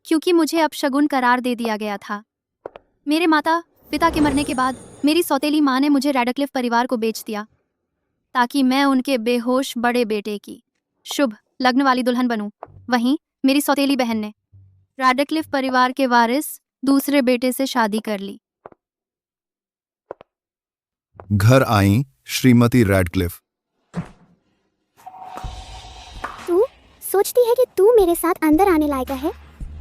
क्योंकि मुझे अपशगुन करार दे दिया गया था। मेरे माता पिता के मरने के बाद मेरी सौतेली माँ ने मुझे रैडक्लिफ परिवार को बेच दिया ताकि मैं उनके बेहोश बड़े बेटे की शुभ लग्न वाली दुल्हन बनूं। वहीं मेरी सौतेली बहन ने रैडक्लिफ परिवार के वारिस दूसरे बेटे से शादी कर ली। घर आई श्रीमती रैडक्लिफ। तू सोचती है कि तू मेरे साथ अंदर आने लायक है?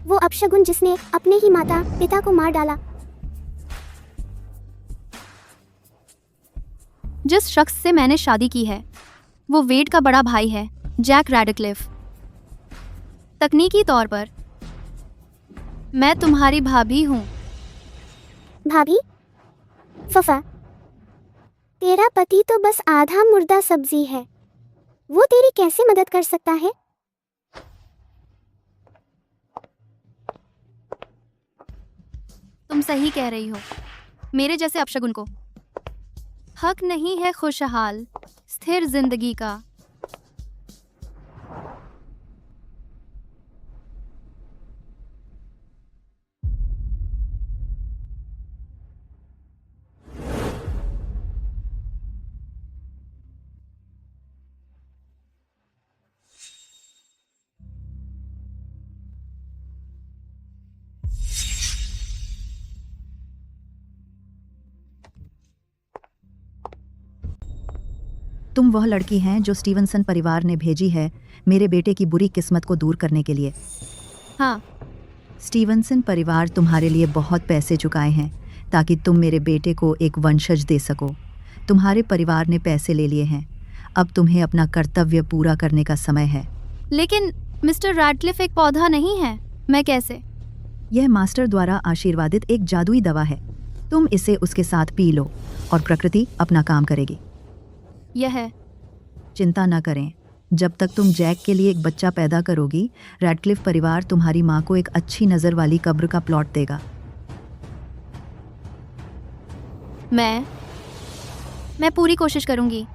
वो अपशगुन जिसने अपने ही माता पिता को मार डाला। जिस शख्स से मैंने शादी की है वो वेड का बड़ा भाई है, जैक रैडक्लिफ। तकनीकी तौर पर मैं तुम्हारी भाभी हूँ। भाभी? फफा, तेरा पति तो बस आधा मुर्दा सब्जी है। वो तेरी कैसे मदद कर सकता है? तुम सही कह रही हो। मेरे जैसे अपशगुन को हक नहीं है खुशहाल स्थिर जिंदगी का। तुम वह लड़की हैं जो स्टीवनसन परिवार ने भेजी है मेरे बेटे की बुरी किस्मत को दूर करने के लिए। हाँ, स्टीवनसन परिवार तुम्हारे लिए बहुत पैसे चुकाए हैं ताकि तुम मेरे बेटे को एक वंशज दे सको। तुम्हारे परिवार ने पैसे ले लिए हैं, अब तुम्हें अपना कर्तव्य पूरा करने का समय है। लेकिन मिस्टर रैडक्लिफ एक पौधा नहीं है, मैं कैसे? यह मास्टर द्वारा आशीर्वादित एक जादुई दवा है। तुम इसे उसके साथ पी लो और प्रकृति अपना काम करेगी। यह है। चिंता न करें, जब तक तुम जैक के लिए एक बच्चा पैदा करोगी, रैडक्लिफ परिवार तुम्हारी माँ को एक अच्छी नज़र वाली कब्र का प्लॉट देगा। मैं पूरी कोशिश करूंगी।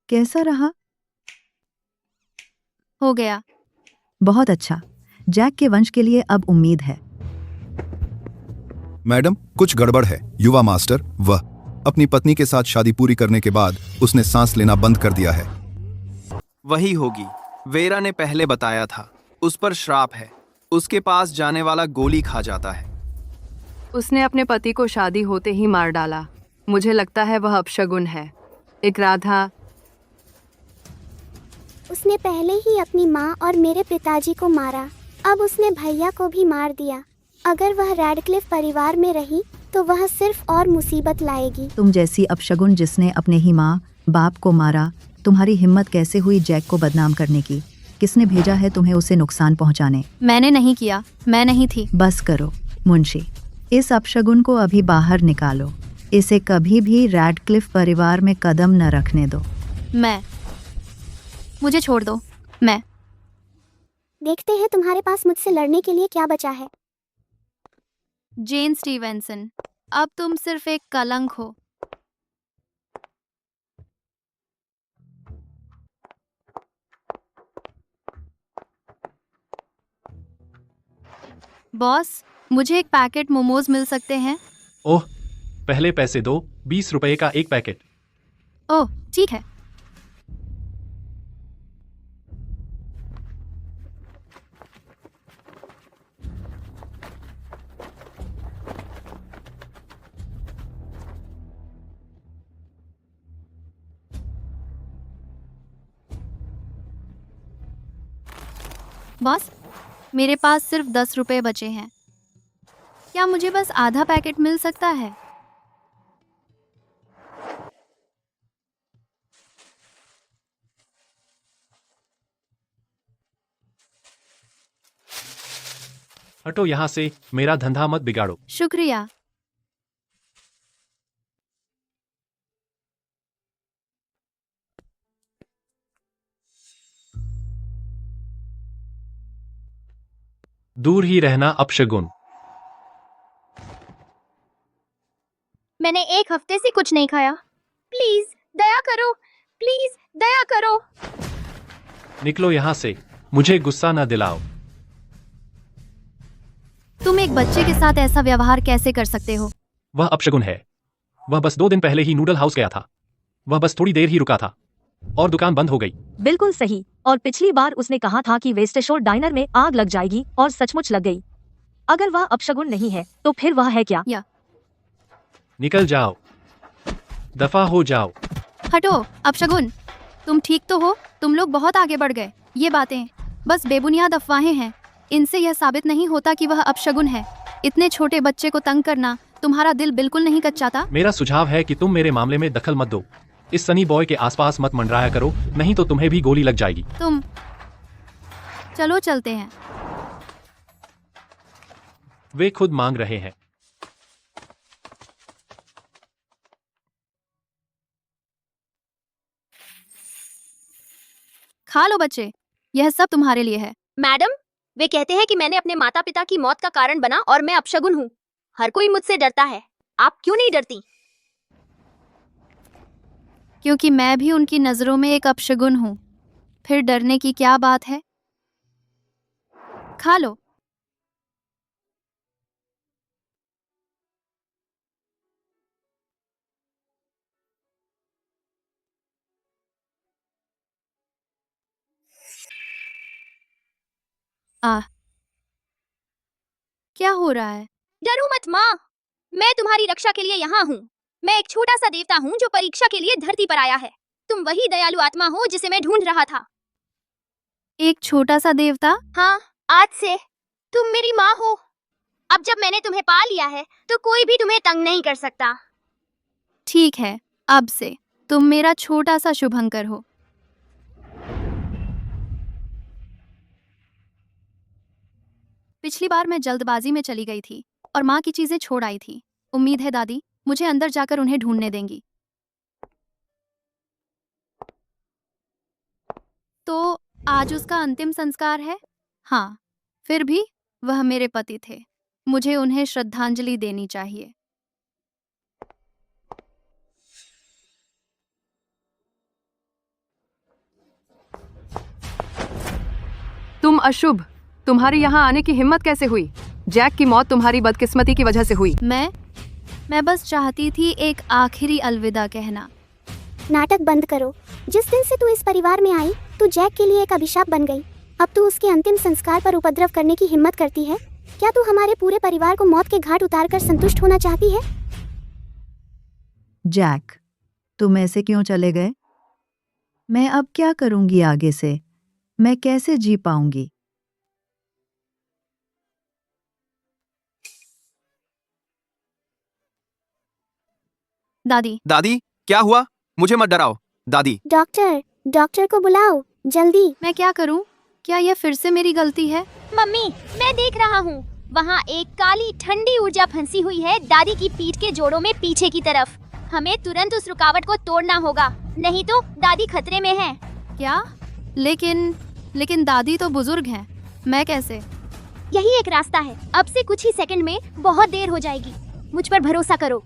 कैसा रहा? हो गया। बहुत अच्छा। जैक के वंश के लिए अब उम्मीद है। मैडम, कुछ गड़बड़ है। युवा मास्टर वह अपनी पत्नी के साथ शादी पूरी करने के बाद उसने सांस लेना बंद कर दिया है। वही होगी। वेरा ने पहले बताया था, उस पर श्राप है। उसके पास जाने वाला गोली खा जाता है। उसने अपने पति को शादी होते ही मार डाला। मुझे लगता है वह अपशगुन है। एक राधा। उसने पहले ही अपनी माँ और मेरे पिताजी को मारा, अब उसने भैया को भी मार दिया। अगर वह रैडक्लिफ परिवार में रही तो वह सिर्फ और मुसीबत लाएगी। तुम जैसी अपशगुन जिसने अपने ही माँ बाप को मारा, तुम्हारी हिम्मत कैसे हुई जैक को बदनाम करने की? किसने भेजा है तुम्हें उसे नुकसान पहुँचाने? मैंने नहीं किया, मैं नहीं थी। बस करो मुंशी, इस अपशगुन को अभी बाहर निकालो। इसे कभी भी रैडक्लिफ परिवार में कदम न रखने दो। मुझे छोड़ दो। देखते हैं तुम्हारे पास मुझसे लड़ने के लिए क्या बचा है। जेन स्टीवेंसन, अब तुम सिर्फ एक कलंक हो। बॉस, मुझे एक पैकेट मोमोज मिल सकते हैं? ओह, पहले पैसे दो। 20 रुपए का एक पैकेट। ओह, ठीक है। बॉस, मेरे पास सिर्फ 10 रुपए बचे हैं। क्या मुझे बस आधा पैकेट मिल सकता है? हटो यहाँ से, मेरा धंधा मत बिगाड़ो। शुक्रिया। दूर ही रहना अपशगुन। मैंने एक हफ्ते से कुछ नहीं खाया। प्लीज दया करो, प्लीज दया करो। निकलो यहाँ से, मुझे गुस्सा न दिलाओ। तुम एक बच्चे के साथ ऐसा व्यवहार कैसे कर सकते हो? वह अपशगुन है। वह बस 2 दिन पहले ही नूडल हाउस गया था। वह बस थोड़ी देर ही रुका था और दुकान बंद हो गई। बिल्कुल सही। और पिछली बार उसने कहा था कि वेस्टेशोर डाइनर में आग लग जाएगी और सचमुच लग गई। अगर वह अपशगुन नहीं है तो फिर वह है क्या? निकल जाओ, दफा हो जाओ। हटो अपशगुन, तुम ठीक तो हो? तुम लोग बहुत आगे बढ़ गए। ये बातें बस बेबुनियाद अफवाहें हैं। इनसे यह साबित नहीं होता कि वह अपशगुन है। इतने छोटे बच्चे को तंग करना तुम्हारा दिल बिल्कुल नहीं कच्चाता। मेरा सुझाव है कि तुम मेरे मामले में दखल मत दो। इस सनी बॉय के आसपास मत मंडराया करो, नहीं तो तुम्हें भी गोली लग जाएगी। तुम चलो चलते हैं। वे खुद मांग रहे हैं। खा लो बच्चे, यह सब तुम्हारे लिए है। मैडम, वे कहते हैं कि मैंने अपने माता पिता की मौत का कारण बना और मैं अपशगुन हूँ। हर कोई मुझसे डरता है, आप क्यों नहीं डरती? क्योंकि मैं भी उनकी नजरों में एक अपशगुन हूँ। फिर डरने की क्या बात है? खा लो। क्या हो रहा है? डरो मत माँ, मैं तुम्हारी रक्षा के लिए यहाँ हूँ। मैं एक छोटा सा देवता हूँ जो परीक्षा के लिए धरती पर आया है। तुम वही दयालु आत्मा हो जिसे मैं ढूंढ रहा था। एक छोटा सा देवता? हाँ, आज से तुम मेरी माँ हो। अब जब मैंने तुम्हें पा लिया है तो कोई भी तुम्हें तंग नहीं कर सकता। ठीक है, अब से तुम मेरा छोटा सा शुभंकर हो। पिछली बार मैं जल्दबाजी में चली गई थी और माँ की चीजें छोड़ आई थी। उम्मीद है दादी मुझे अंदर जाकर उन्हें ढूंढने देंगी। तो आज उसका अंतिम संस्कार है। हाँ, फिर भी वह मेरे पति थे। मुझे उन्हें श्रद्धांजलि देनी चाहिए। तुम अशुभ, तुम्हारे यहाँ आने की हिम्मत कैसे हुई? जैक की मौत तुम्हारी बदकिस्मती की वजह से हुई। मैं बस चाहती थी एक आखिरी अलविदा कहना। नाटक बंद करो। जिस दिन से तू इस परिवार में आई, तू जैक के लिए एक अभिशाप बन गई। अब तू उसके अंतिम संस्कार पर उपद्रव करने की हिम्मत करती है। क्या तू हमारे पूरे परिवार को मौत के घाट उतारकर संतुष्ट होना चाहती है? जैक, तुम ऐसे क्यों चले गए? मैं अब क्या करूंगी आगे से? मैं कैसे जी पाऊंगी? दादी, क्या हुआ? मुझे मत डराओ। दादी। डॉक्टर को बुलाओ जल्दी। मैं क्या करूं? क्या यह फिर से मेरी गलती है? मम्मी, मैं देख रहा हूँ, वहाँ एक काली ठंडी ऊर्जा फंसी हुई है दादी की पीठ के जोड़ों में पीछे की तरफ। हमें तुरंत उस रुकावट को तोड़ना होगा, नहीं तो दादी खतरे में है। क्या? लेकिन दादी तो बुजुर्ग हैं। मैं कैसे? यही एक रास्ता है। अब से कुछ ही सेकंड में बहुत देर हो जाएगी। मुझ पर भरोसा करो।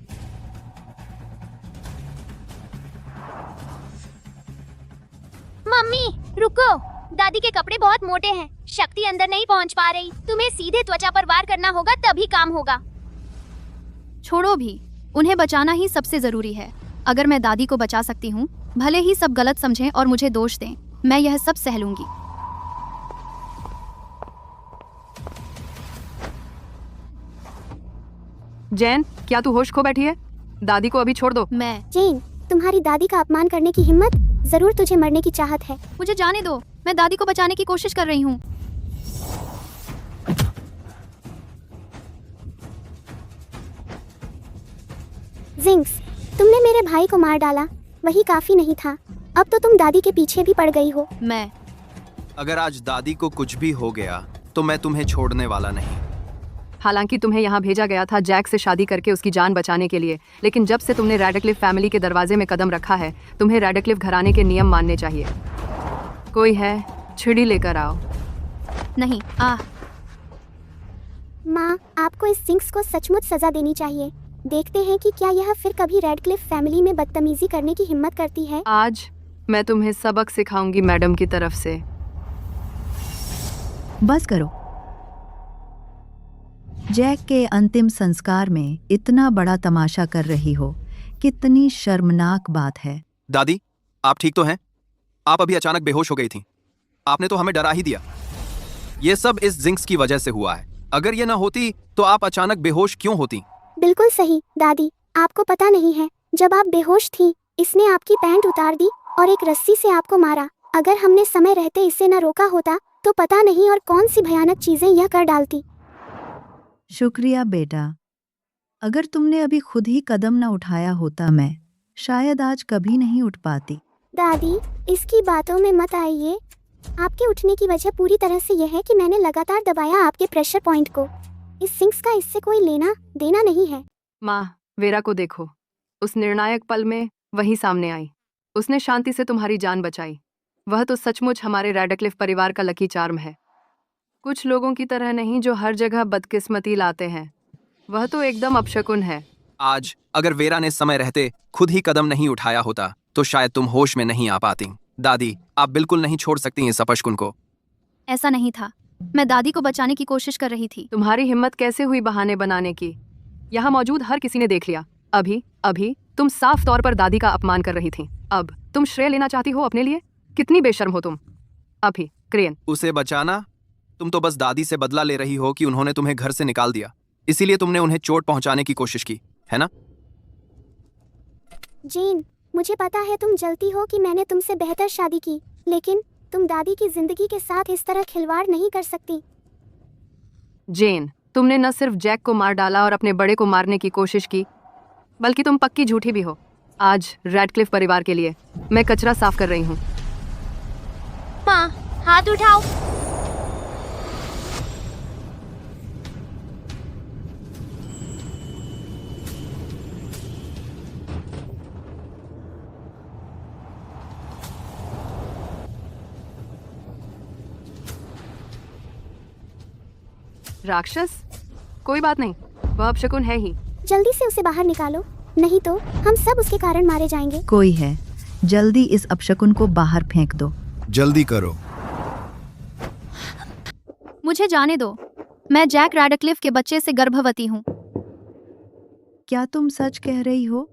मम्मी रुको, दादी के कपड़े बहुत मोटे हैं, शक्ति अंदर नहीं पहुंच पा रही। तुम्हें सीधे त्वचा पर वार करना होगा, तभी काम होगा। छोड़ो भी, उन्हें बचाना ही सबसे जरूरी है। अगर मैं दादी को बचा सकती हूँ, भले ही सब गलत समझें और मुझे दोष दें, मैं यह सब सह लूंगी। जैन, क्या तू होश खो बैठी है? दादी को अभी छोड़ दो। जेन, तुम्हारी दादी का अपमान करने की हिम्मत? जरूर तुझे मरने की चाहत है। मुझे जाने दो, मैं दादी को बचाने की कोशिश कर रही हूँ। जिंक्स, तुमने मेरे भाई को मार डाला, वही काफी नहीं था, अब तो तुम दादी के पीछे भी पड़ गई हो। मैं अगर आज दादी को कुछ भी हो गया तो मैं तुम्हें छोड़ने वाला नहीं। हालांकि तुम्हें यहाँ भेजा गया था जैक से शादी करके उसकी जान बचाने के लिए, लेकिन जब से तुमने रैडक्लिफ फैमिली के दरवाजे में कदम रखा है, तुम्हें रैडक्लिफ घराने के नियम मानने चाहिए। कोई है, छिड़ी लेकर आओ। नहीं। माँ, आपको इस जिंक्स को सचमुच सजा देनी चाहिए। देखते हैं कि क्या यह फिर कभी रैडक्लिफ फैमिली में बदतमीजी करने की हिम्मत करती है। आज मैं तुम्हें सबक सिखाऊंगी मैडम की तरफ से। बस करो। जैक के अंतिम संस्कार में इतना बड़ा तमाशा कर रही हो, कितनी शर्मनाक बात है। दादी, आप ठीक तो हैं? आप अभी अचानक बेहोश हो गई थी। आपने तो हमें डरा ही दिया। ये सब इस जिंक्स की वजह से हुआ है। अगर ये ना होती तो आप अचानक बेहोश क्यों होती? बिल्कुल सही दादी, आपको पता नहीं है, जब आप बेहोश थी इसने आपकी पैंट उतार दी और एक रस्सी से आपको मारा। अगर हमने समय रहते इसे न रोका होता तो पता नहीं और कौन सी भयानक चीजें यह कर डालती। शुक्रिया बेटा, अगर तुमने अभी खुद ही कदम न उठाया होता मैं शायद आज कभी नहीं उठ पाती। दादी, इसकी बातों में मत आइए। आपके उठने की वजह पूरी तरह से यह है कि मैंने लगातार दबाया आपके प्रेशर पॉइंट को। इस सिंक्स का इससे कोई लेना देना नहीं है। माँ, वेरा को देखो। उस निर्णायक पल में वही सामने आई। उसने शांति से तुम्हारी जान बचाई। वह तो सचमुच हमारे रैडक्लिफ परिवार का लकी चार्म है। कुछ लोगों की तरह नहीं जो हर जगह बदकिस्मती लाते हैं। वह तो एकदम अपशकुन है। आज अगर वेरा ने समय रहते खुद ही कदम नहीं उठाया होता तो शायद तुम होश में नहीं आ पाती। दादी, आप बिल्कुल नहीं छोड़ सकती इस अपशकुन को। ऐसा नहीं था, मैं दादी को बचाने की कोशिश कर रही थी। तुम्हारी हिम्मत कैसे हुई बहाने बनाने की? यहाँ मौजूद हर किसी ने देख लिया। अभी तुम साफ तौर पर दादी का अपमान कर रही थी। अब तुम श्रेय लेना चाहती हो अपने लिए? कितनी बेशर्म हो तुम। अभी क्रेन, उसे बचाना? तुम तो बस दादी से बदला ले रही हो कि उन्होंने तुम्हें घर से निकाल दिया, इसीलिए तुमने उन्हें चोट पहुंचाने की कोशिश की, है ना? जेन, मुझे पता है तुम जलती हो कि मैंने तुमसे बेहतर शादी की, लेकिन तुम दादी की जिंदगी के साथ इस तरह खिलवाड़ नहीं कर सकती। जेन, तुमने न सिर्फ जैक को मार डाला और अपने बड़े को मारने की कोशिश की, बल्कि तुम पक्की झूठी भी हो। आज रैडक्लिफ परिवार के लिए मैं कचरा साफ कर रही हूँ। माँ, हाथ उठाओ। राक्षस? कोई बात नहीं, वह अपशकुन है ही। जल्दी से उसे बाहर निकालो, नहीं तो हम सब उसके कारण मारे जाएंगे। कोई है, जल्दी इस अपशकुन को बाहर फेंक दो। जल्दी करो। मुझे जाने दो, मैं जैक रैडक्लिफ के बच्चे से गर्भवती हूँ। क्या तुम सच कह रही हो?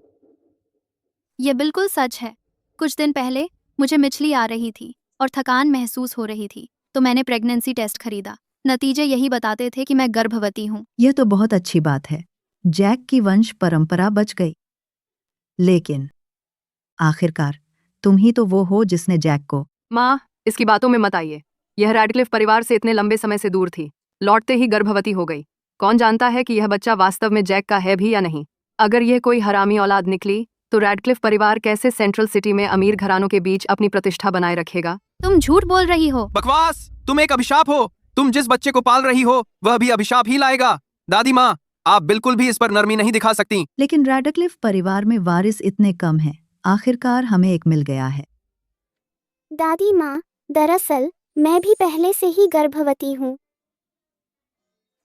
ये बिल्कुल सच है। कुछ दिन पहले मुझे मिचली आ रही थी और थकान महसूस हो रही थी, तो मैंने प्रेगनेंसी टेस्ट खरीदा। नतीजे यही बताते थे कि मैं गर्भवती हूँ। यह तो बहुत अच्छी बात है। जैक की वंश परंपरा बच गई। लेकिन आखिरकार तुम ही तो वो हो जिसने जैक को। माँ, इसकी बातों में मत आइए। यह रैडक्लिफ परिवार से इतने लंबे समय से दूर थी, लौटते ही गर्भवती हो गई। कौन जानता है कि यह बच्चा वास्तव में जैक का है भी या नहीं। अगर यह कोई हरामी औलाद निकली तो रैडक्लिफ परिवार कैसे सेंट्रल सिटी में अमीर घरानों के बीच अपनी प्रतिष्ठा बनाए रखेगा? तुम झूठ बोल रही हो। बकवास! तुम एक अभिशाप हो। तुम जिस बच्चे को पाल रही हो वह भी अभिशाप ही लाएगा। दादी माँ, आप बिल्कुल भी इस पर नरमी नहीं दिखा सकती। लेकिन रैडक्लिफ परिवार में वारिस इतने कम हैं। आखिरकार हमें एक मिल गया है। दादी माँ, दरअसल मैं भी पहले से ही गर्भवती हूँ।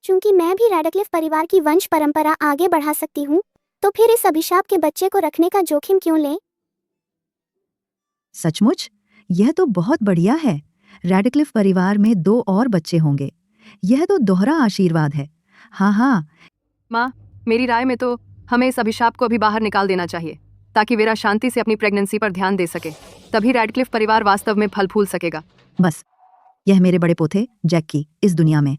चूंकि मैं भी रैडक्लिफ परिवार की वंश परंपरा आगे बढ़ा सकती हूँ, तो फिर इस अभिशाप के बच्चे को रखने का जोखिम क्यों लें? सचमुच? यह तो बहुत बढ़िया है। रैडक्लिफ परिवार में 2 और बच्चे होंगे। यह तो दोहरा आशीर्वाद है। हाँ। माँ, मेरी राय में तो हमें इस अभिशाप को अभी बाहर निकाल देना चाहिए, ताकि वेरा शांति से अपनी प्रेगनेंसी पर ध्यान दे सके। तभी रैडक्लिफ परिवार वास्तव में फल फूल सकेगा। बस, यह मेरे बड़े पोते जैक की इस दुनिया में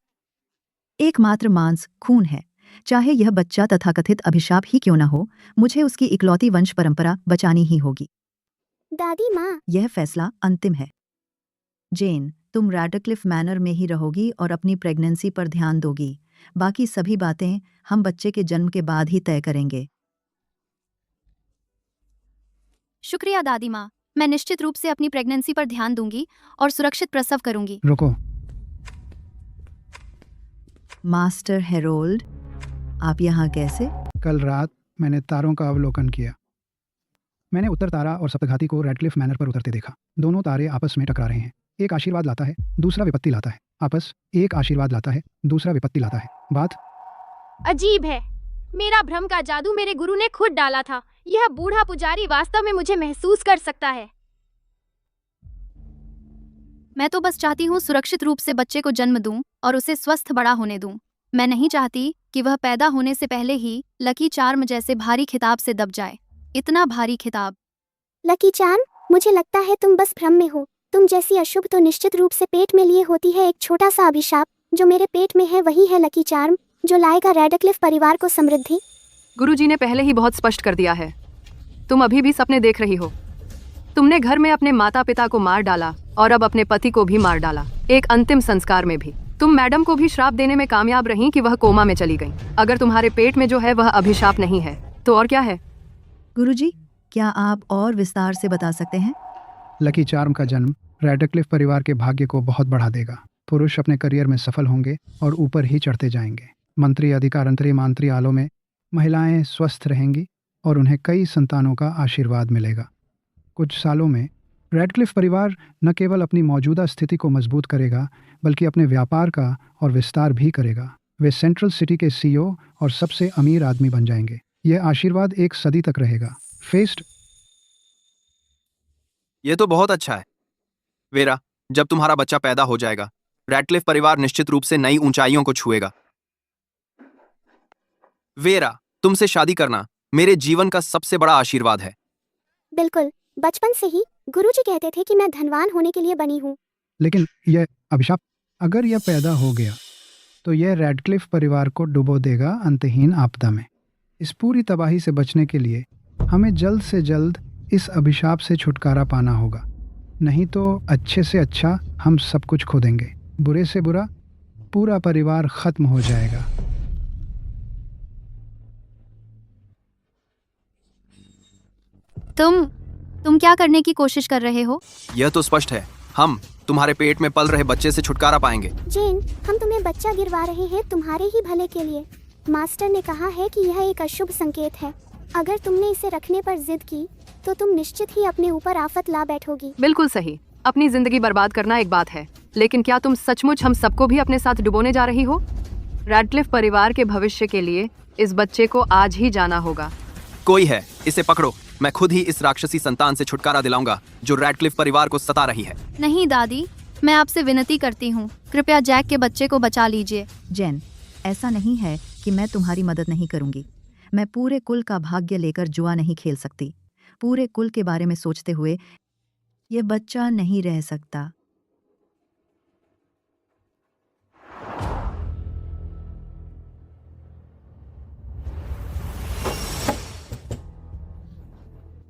एकमात्र मांस खून है। चाहे यह बच्चा तथाकथित अभिशाप ही क्यों न हो, मुझे उसकी इकलौती वंश परंपरा बचानी ही होगी। दादी माँ, यह फैसला अंतिम है। जेन, तुम रैडक्लिफ मैनर में ही रहोगी और अपनी प्रेगनेंसी पर ध्यान दोगी। बाकी सभी बातें हम बच्चे के जन्म के बाद ही तय करेंगे। शुक्रिया दादी माँ। मैं निश्चित रूप से अपनी प्रेगनेंसी पर ध्यान दूंगी और सुरक्षित प्रसव करूंगी। रुको, मास्टर हेरोल्ड, आप यहाँ कैसे? कल रात मैंने तारों का अवलोकन किया। मैंने उत्तर तारा और सप्तघाती को रेडक्लिफ मैनर पर उतरते देखा। दोनों तारे आपस में टकरा रहे हैं। एक आशीर्वाद लाता है, दूसरा विपत्ति लाता है। आपस एक आशीर्वाद लाता है, दूसरा विपत्ति लाता है। बात अजीब है। मेरा भ्रम का जादू मेरे गुरु ने खुद डाला था। यह बूढ़ा पुजारी वास्तव में मुझे महसूस कर सकता है। मैं तो बस चाहती हूँ सुरक्षित रूप से बच्चे को जन्म दूं और उसे स्वस्थ बड़ा होने दूं। मैं नहीं चाहती कि वह पैदा होने से पहले ही लकी चार्म जैसे भारी खिताब से दब जाए। इतना भारी खिताब। लकी चार्म, मुझे लगता है तुम बस भ्रम में हो। तुम जैसी अशुभ तो निश्चित रूप से पेट में लिए होती है। एक छोटा सा अभिशाप जो मेरे पेट में है वही है लकी चार्म, जो लाएगा रेडक्लिफ परिवार को समृद्धि। गुरुजी ने पहले ही बहुत स्पष्ट कर दिया है। तुम अभी भी सपने देख रही हो। तुमने घर में अपने माता पिता को मार डाला और अब अपने पति को भी मार डाला, एक अंतिम संस्कार में भी। तुम मैडम को भी श्राप देने में कामयाब रही कि वह कोमा में चली गई। अगर तुम्हारे पेट में जो है वह अभिशाप नहीं है तो और क्या है? गुरुजी, क्या आप और विस्तार से बता सकते हैं? लकी चार्म का जन्म रेडक्लिफ परिवार के भाग्य को बहुत बढ़ा देगा। पुरुष अपने करियर में सफल होंगे और ऊपर ही चढ़ते जाएंगे। मंत्री अधिकारांतरी मांत्री आलों में महिलाएं स्वस्थ रहेंगी और उन्हें कई संतानों का आशीर्वाद मिलेगा। कुछ सालों में रेडक्लिफ परिवार न केवल अपनी मौजूदा स्थिति को मजबूत करेगा बल्कि अपने व्यापार का और विस्तार भी करेगा। वे सेंट्रल सिटी के सीईओ और सबसे अमीर आदमी बन जाएंगे। यह आशीर्वाद एक सदी तक रहेगा। फेस्ट, ये तो बहुत अच्छा है। वेरा, जब तुम्हारा बच्चा पैदा हो जाएगा रेडक्लिफ परिवार निश्चित रूप से नई ऊंचाइयों को छुएगा। वेरा, तुमसे शादी करना मेरे जीवन का सबसे बड़ा आशीर्वाद है। बिल्कुल, बचपन से ही गुरुजी कहते थे कि मैं धनवान होने के लिए बनी हूँ। लेकिन यह अभिशाप अगर यह पैदा हो गया तो यह रेडक्लिफ परिवार को डुबो देगा अंतहीन आपदा में। इस पूरी तबाही से बचने के लिए हमें जल्द से जल्द इस अभिशाप से छुटकारा पाना होगा, नहीं तो अच्छे से अच्छा हम सब कुछ खो देंगे। बुरे से बुरा पूरा परिवार खत्म हो जाएगा। तुम क्या करने की कोशिश कर रहे हो? यह तो स्पष्ट है, हम तुम्हारे पेट में पल रहे बच्चे से छुटकारा पाएंगे। जेन, हम तुम्हें बच्चा गिरवा रहे हैं तुम्हारे ही भले के लिए। मास्टर ने कहा है कि यह एक अशुभ संकेत है। अगर तुमने इसे रखने पर जिद की तो तुम निश्चित ही अपने ऊपर आफत ला बैठोगी। बिल्कुल सही। अपनी जिंदगी बर्बाद करना एक बात है, लेकिन क्या तुम सचमुच हम सबको भी अपने साथ डुबोने जा रही हो? रेडक्लिफ परिवार के भविष्य के लिए इस बच्चे को आज ही जाना होगा। कोई है, इसे पकड़ो। मैं खुद ही इस राक्षसी संतान से छुटकारा दिलाऊंगा जो रेडक्लिफ परिवार को सता रही है। नहीं दादी, मैं आपसे विनती करती हूँ, कृपया जैक के बच्चे को बचा लीजिए। जेन, ऐसा नहीं है कि मैं तुम्हारी मदद नहीं करूंगी। मैं पूरे कुल का भाग्य लेकर जुआ नहीं खेल सकती। पूरे कुल के बारे में सोचते हुए ये बच्चा नहीं रह सकता।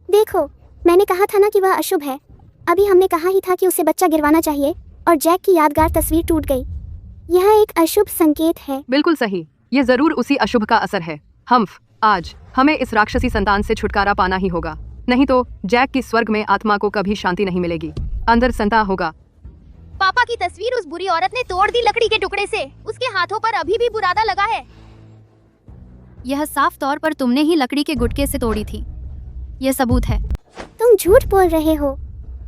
देखो, मैंने कहा था ना कि वह अशुभ है। अभी हमने कहा ही था कि उसे बच्चा गिरवाना चाहिए और जैक की यादगार तस्वीर टूट गई। यह एक अशुभ संकेत है। बिल्कुल सही, ये जरूर उसी अशुभ का असर है। आज हमें इस राक्षसी संतान से छुटकारा पाना ही होगा, नहीं तो जैक की स्वर्ग में आत्मा को कभी शांति नहीं मिलेगी। अंदर संता होगा। पापा की तस्वीर उस बुरी औरत ने तोड़ दी लकड़ी के टुकड़े से। उसके हाथों पर अभी भी बुरादा लगा है। यह साफ तौर पर तुमने ही लकड़ी के गुटके से तोड़ी थी। यह सबूत है। तुम झूठ बोल रहे हो।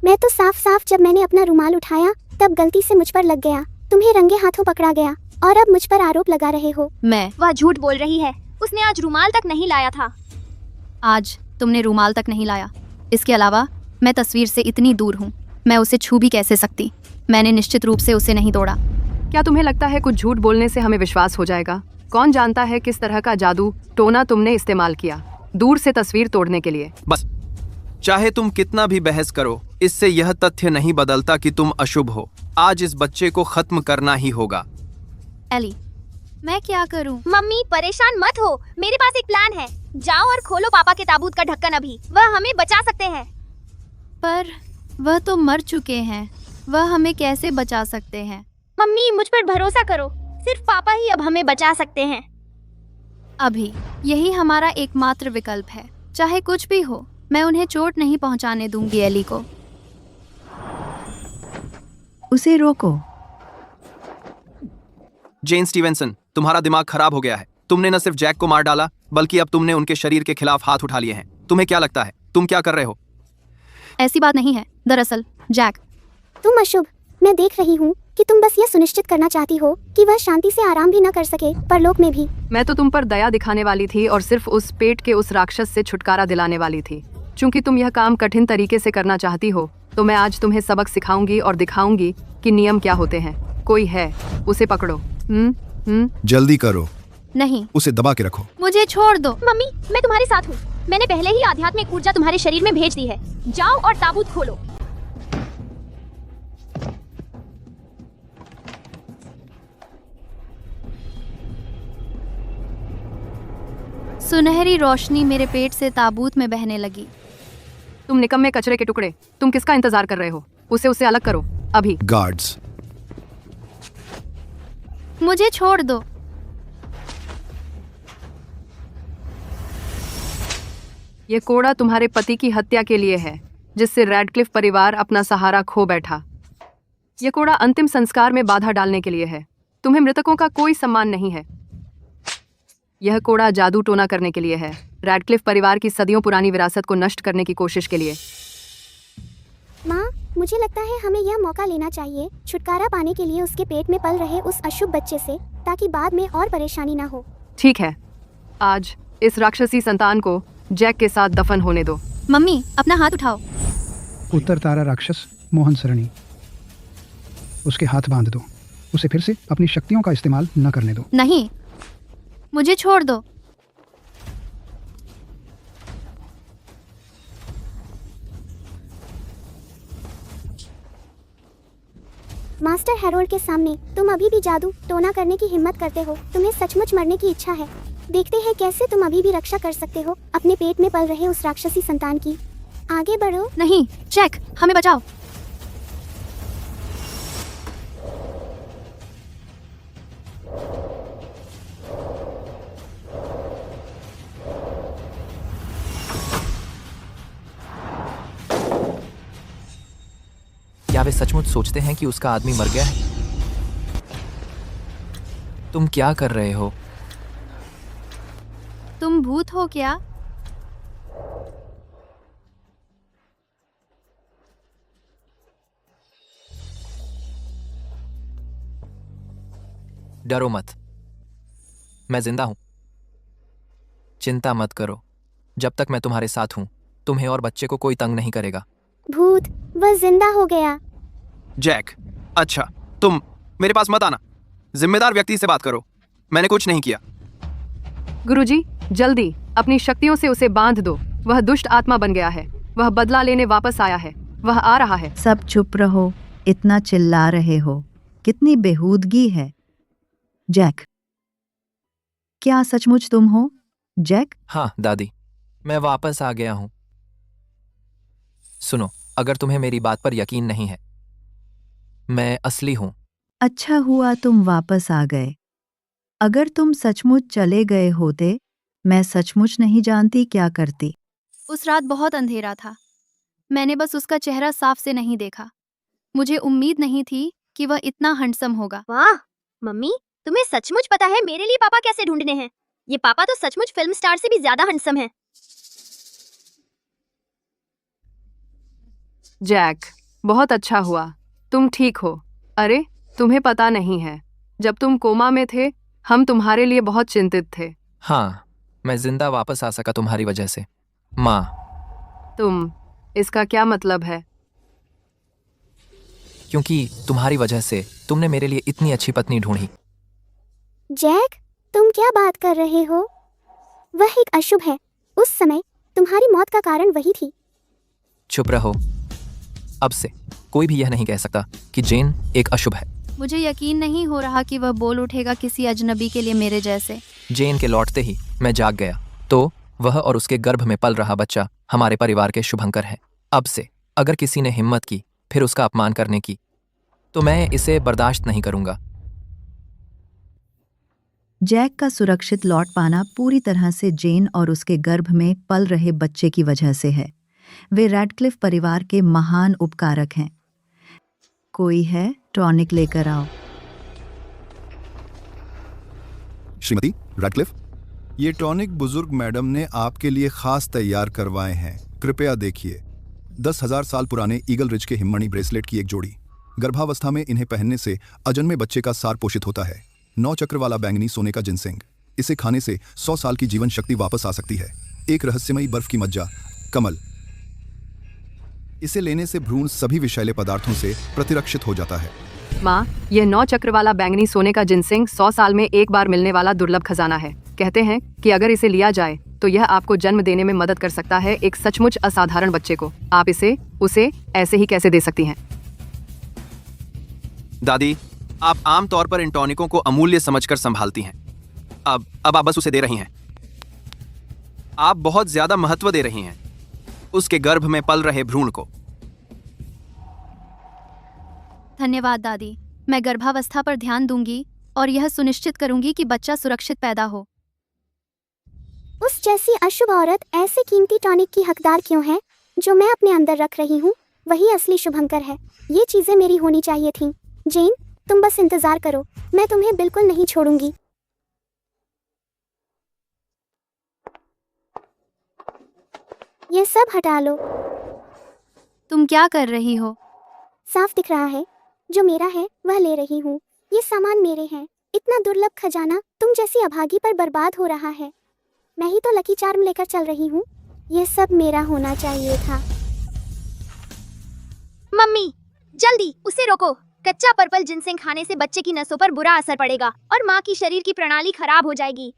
मैं तो साफ साफ जब मैंने अपना रुमाल उठाया तब गलती से मुझ पर लग गया। तुम्हें रंगे हाथों पकड़ा गया और अब मुझ पर आरोप लगा रहे हो। वह झूठ बोल रही है। उसने आज रुमाल तक नहीं लाया था। आज तुमने रुमाल तक नहीं लाया। इसके अलावा मैं तस्वीर से इतनी दूर हूँ, मैं उसे छू भी कैसे सकती? मैंने निश्चित रूप से उसे नहीं तोड़ा। क्या तुम्हें लगता है कुछ झूठ बोलने से हमें विश्वास हो जाएगा? कौन जानता है किस तरह का जादू टोना तुमने इस्तेमाल किया दूर से तस्वीर तोड़ने के लिए। बस, चाहे तुम कितना भी बहस करो, इससे यह तथ्य नहीं बदलता कि तुम अशुभ हो। आज इस बच्चे को खत्म करना ही होगा। एली, मैं क्या करूं? मम्मी परेशान मत हो, मेरे पास एक प्लान है। जाओ और खोलो पापा के ताबूत का ढक्कन। अभी वह हमें बचा सकते हैं। पर वह तो मर चुके हैं, वह हमें कैसे बचा सकते हैं? मम्मी मुझ पर भरोसा करो, सिर्फ पापा ही अब हमें बचा सकते हैं। अभी यही हमारा एकमात्र विकल्प है। चाहे कुछ भी हो, मैं उन्हें चोट नहीं पहुंचाने दूंगी एली को। उसे रोको। जेन स्टीवेंसन, तुम्हारा दिमाग खराब हो गया है। तुमने न सिर्फ जैक को मार डाला, बल्कि अब तुमने उनके शरीर के खिलाफ हाथ उठा लिए हैं। तुम्हें क्या लगता है तुम क्या कर रहे हो? ऐसी बात नहीं है। दरअसल जैक, तुम अशुभ, मैं देख रही हूँ कि तुम बस यह सुनिश्चित करना चाहती हो कि वह शांति से आराम भी न कर सके, परलोक में भी। मैं तो तुम पर दया दिखाने वाली थी और सिर्फ उस पेट के उस राक्षस से छुटकारा दिलाने वाली थी। चूंकि तुम यह काम कठिन तरीके से करना चाहती हो, तो मैं आज तुम्हें सबक सिखाऊंगी और दिखाऊंगी कि नियम क्या होते हैं। कोई है, उसे पकड़ो। जल्दी करो, नहीं, उसे दबा के रखो। मुझे छोड़ दो। मम्मी, मैं तुम्हारे साथ हूँ। मैंने पहले ही आध्यात्मिक ऊर्जा तुम्हारे शरीर में भेज दी है। जाओ और ताबूत खोलो। सुनहरी रोशनी मेरे पेट से ताबूत में बहने लगी। तुम निकम्मे कचरे के टुकड़े, तुम किसका इंतजार कर रहे हो? उसे अलग करो अभी। गार्ड्स, मुझे छोड़ दो। ये कोड़ा तुम्हारे पति की हत्या के लिए है, जिससे रैडक्लिफ परिवार अपना सहारा खो बैठा। ये कोड़ा अंतिम संस्कार में बाधा डालने के लिए है। तुम्हें मृतकों का कोई सम्मान नहीं है। यह कोड़ा जादू टोना करने के लिए है, रैडक्लिफ परिवार की सदियों पुरानी विरासत को नष्ट करने की कोशिश के लिए। माँ, मुझे लगता है हमें यह मौका लेना चाहिए छुटकारा पाने के लिए उसके पेट में पल रहे उस अशुभ बच्चे से, ताकि बाद में और परेशानी ना हो। ठीक है, आज इस राक्षसी संतान को जैक के साथ दफन होने दो। मम्मी, अपना हाथ उठाओ। उत्तर तारा राक्षस मोहन सरणी, उसके हाथ बांध दो। उसे फिर से अपनी शक्तियों का इस्तेमाल न करने दो। नहीं, मुझे छोड़ दो। मास्टर हैरोल्ड के सामने तुम अभी भी जादू टोना करने की हिम्मत करते हो। तुम्हें सचमुच मरने की इच्छा है। देखते हैं कैसे तुम अभी भी रक्षा कर सकते हो अपने पेट में पल रहे उस राक्षसी संतान की। आगे बढ़ो। नहीं, जैक, हमें बचाओ। क्या वे सचमुच सोचते हैं कि उसका आदमी मर गया है? तुम क्या कर रहे हो? तुम भूत हो क्या? डरो मत, मैं जिंदा हूं। चिंता मत करो, जब तक मैं तुम्हारे साथ हूं, तुम्हें और बच्चे को कोई तंग नहीं करेगा। भूत, वह जिंदा हो गया। जैक, अच्छा, तुम मेरे पास मत आना। जिम्मेदार व्यक्ति से बात करो। मैंने कुछ नहीं किया। गुरुजी, जल्दी अपनी शक्तियों से उसे बांध दो। वह दुष्ट आत्मा बन गया है। वह बदला लेने वापस आया है। वह आ रहा है। सब चुप रहो, इतना चिल्ला रहे हो, कितनी बेहूदगी है। जैक, क्या सचमुच तुम हो जैक? हाँ दादी, मैं वापस आ गया हूं। सुनो, अगर तुम्हें मेरी बात पर यकीन नहीं है, मैं असली हूं। अच्छा हुआ तुम वापस आ गए। अगर तुम सचमुच चले गए होते, मैं सचमुच नहीं जानती क्या करती। उस रात बहुत अंधेरा था। मैंने बस उसका चेहरा साफ से नहीं देखा। मुझे उम्मीद नहीं थी कि वह इतना हैंडसम होगा। वाह मम्मी, तुम्हें सचमुच पता है मेरे लिए पापा कैसे ढूंढने हैं। ये पापा तो सचमुच फिल्म स्टार से भी ज्यादा हैंडसम है। जैक, बहुत अच्छा हुआ तुम ठीक हो। अरे, तुम्हें पता नहीं है, जब तुम कोमा में थे, हम तुम्हारे लिए बहुत चिंतित थे। हाँ, मैं जिंदा वापस आ सका तुम्हारी वजह से। माँ, इसका क्या मतलब है? क्योंकि तुम्हारी वजह से तुमने मेरे लिए इतनी अच्छी पत्नी ढूंढी। जैक, तुम क्या बात कर रहे हो? वह एक अशुभ है। उस समय तुम्हारी मौत का कारण वही थी। चुप रहो। अब से कोई भी यह नहीं कह सकता कि जेन एक अशुभ है। मुझे यकीन नहीं हो रहा कि वह बोल उठेगा किसी अजनबी के लिए मेरे जैसे। जेन के लौटते ही मैं जाग गया, तो वह और उसके गर्भ में पल रहा बच्चा हमारे परिवार के शुभंकर है। अब से अगर किसी ने हिम्मत की फिर उसका अपमान करने की, तो मैं इसे बर्दाश्त नहीं करूंगा। जैक का सुरक्षित लौट पाना पूरी तरह से जेन और उसके गर्भ में पल रहे बच्चे की वजह से है। वे रैडक्लिफ परिवार के महान उपकारक हैं। कोई है, टॉनिक लेकर आओ। श्रीमती रैडक्लिफ, ये टॉनिक बुजुर्ग मैडम ने आपके लिए खास तैयार करवाए हैं। कृपया देखिए। 10,000 साल पुराने ईगल रिज के हिममणि ब्रेसलेट की एक जोड़ी। गर्भावस्था में इन्हें पहनने से अजन्मे बच्चे का सार पोषित होता है। 9 चक्र वाला बैंगनी सोने का जिनसेंग, इसे खाने से 100 साल की जीवन शक्ति वापस आ सकती है। एक रहस्यमयी बर्फ की मज्जा कमल, इसे लेने से भ्रूण सभी विषैले पदार्थों से प्रतिरक्षित हो जाता है। माँ, यह 9 चक्र वाला बैंगनी सोने का जिनसेंग 100 साल में एक बार मिलने वाला दुर्लभ खजाना है। कहते हैं कि अगर इसे लिया जाए तो यह आपको जन्म देने में मदद कर सकता है, एक सचमुच असाधारण बच्चे को। आप इसे उसे ऐसे ही कैसे दे सकती हैं? दादी, आप आम तौर पर इन टॉनिकों को अमूल्य समझकर संभालती हैं। अब आप बस उसे दे रही हैं। आप बहुत ज्यादा महत्व दे रही हैं उसके गर्भ में पल रहे भ्रूण को। धन्यवाद दादी। मैं गर्भावस्था पर ध्यान दूंगी और यह सुनिश्चित करूंगी कि बच्चा सुरक्षित पैदा हो। उस जैसी अशुभ औरत ऐसे कीमती टॉनिक की हकदार क्यों है जो मैं अपने अंदर रख रही हूँ? वही असली शुभंकर है। ये चीजें मेरी होनी चाहिए थीं। जेन, तुम बस इंतजार करो, मैं तुम्हें बिल्कुल नहीं छोड़ूंगी। ये सब हटा लो। तुम क्या कर रही हो? साफ दिख रहा है, जो मेरा है वह ले रही हूँ। ये सामान मेरे हैं। इतना दुर्लभ खजाना तुम जैसी अभागी पर बर्बाद हो रहा है। मैं ही तो लकी चार्म लेकर चल रही हूँ। ये सब मेरा होना चाहिए था। मम्मी, जल्दी उसे रोको। कच्चा पर्पल जिनसेंग खाने से बच्चे की नसों पर बुरा असर पड़ेगा और माँ की शरीर की प्रणाली खराब हो जाएगी।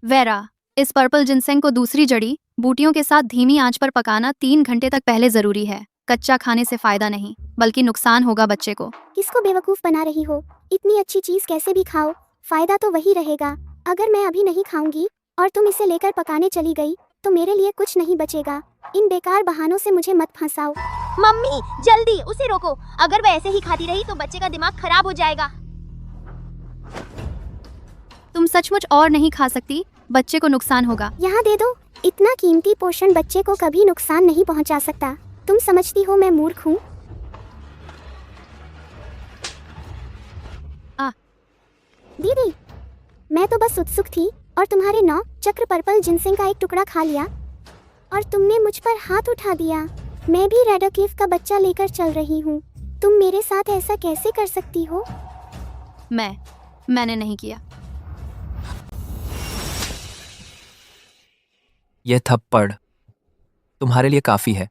वेरा, इस पर्पल जिनसेंग को दूसरी जड़ी बूटियों के साथ धीमी आंच पर पकाना 3 घंटे तक पहले जरूरी है। कच्चा खाने से फायदा नहीं बल्कि नुकसान होगा बच्चे को। किसको बेवकूफ बना रही हो? इतनी अच्छी चीज कैसे भी खाओ, फायदा तो वही रहेगा। अगर मैं अभी नहीं खाऊंगी और तुम इसे लेकर पकाने चली गई तो मेरे लिए कुछ नहीं बचेगा। इन बेकार बहानों से मुझे मत फंसाओ। मम्मी, जल्दी उसे रोको। अगर वह ऐसे ही खाती रही तो बच्चे का दिमाग खराब हो जाएगा। तुम सचमुच और नहीं खा सकती, बच्चे को नुकसान होगा। यहाँ दे दो। इतना कीमती पोषण बच्चे को कभी नुकसान नहीं पहुँचा सकता। तुम समझती हो मैं मूर्ख हूँ? दीदी, मैं तो बस उत्सुक थी और तुम्हारे 9 चक्र पर्पल जिनसेंग का एक टुकड़ा खा लिया और तुमने मुझ पर हाथ उठा दिया। मैं भी रैडक्लिफ का बच्चा लेकर चल रही हूँ। तुम मेरे साथ ऐसा कैसे कर सकती हो? मैंने नहीं किया। यह थप्पड़ तुम्हारे लिए काफी है।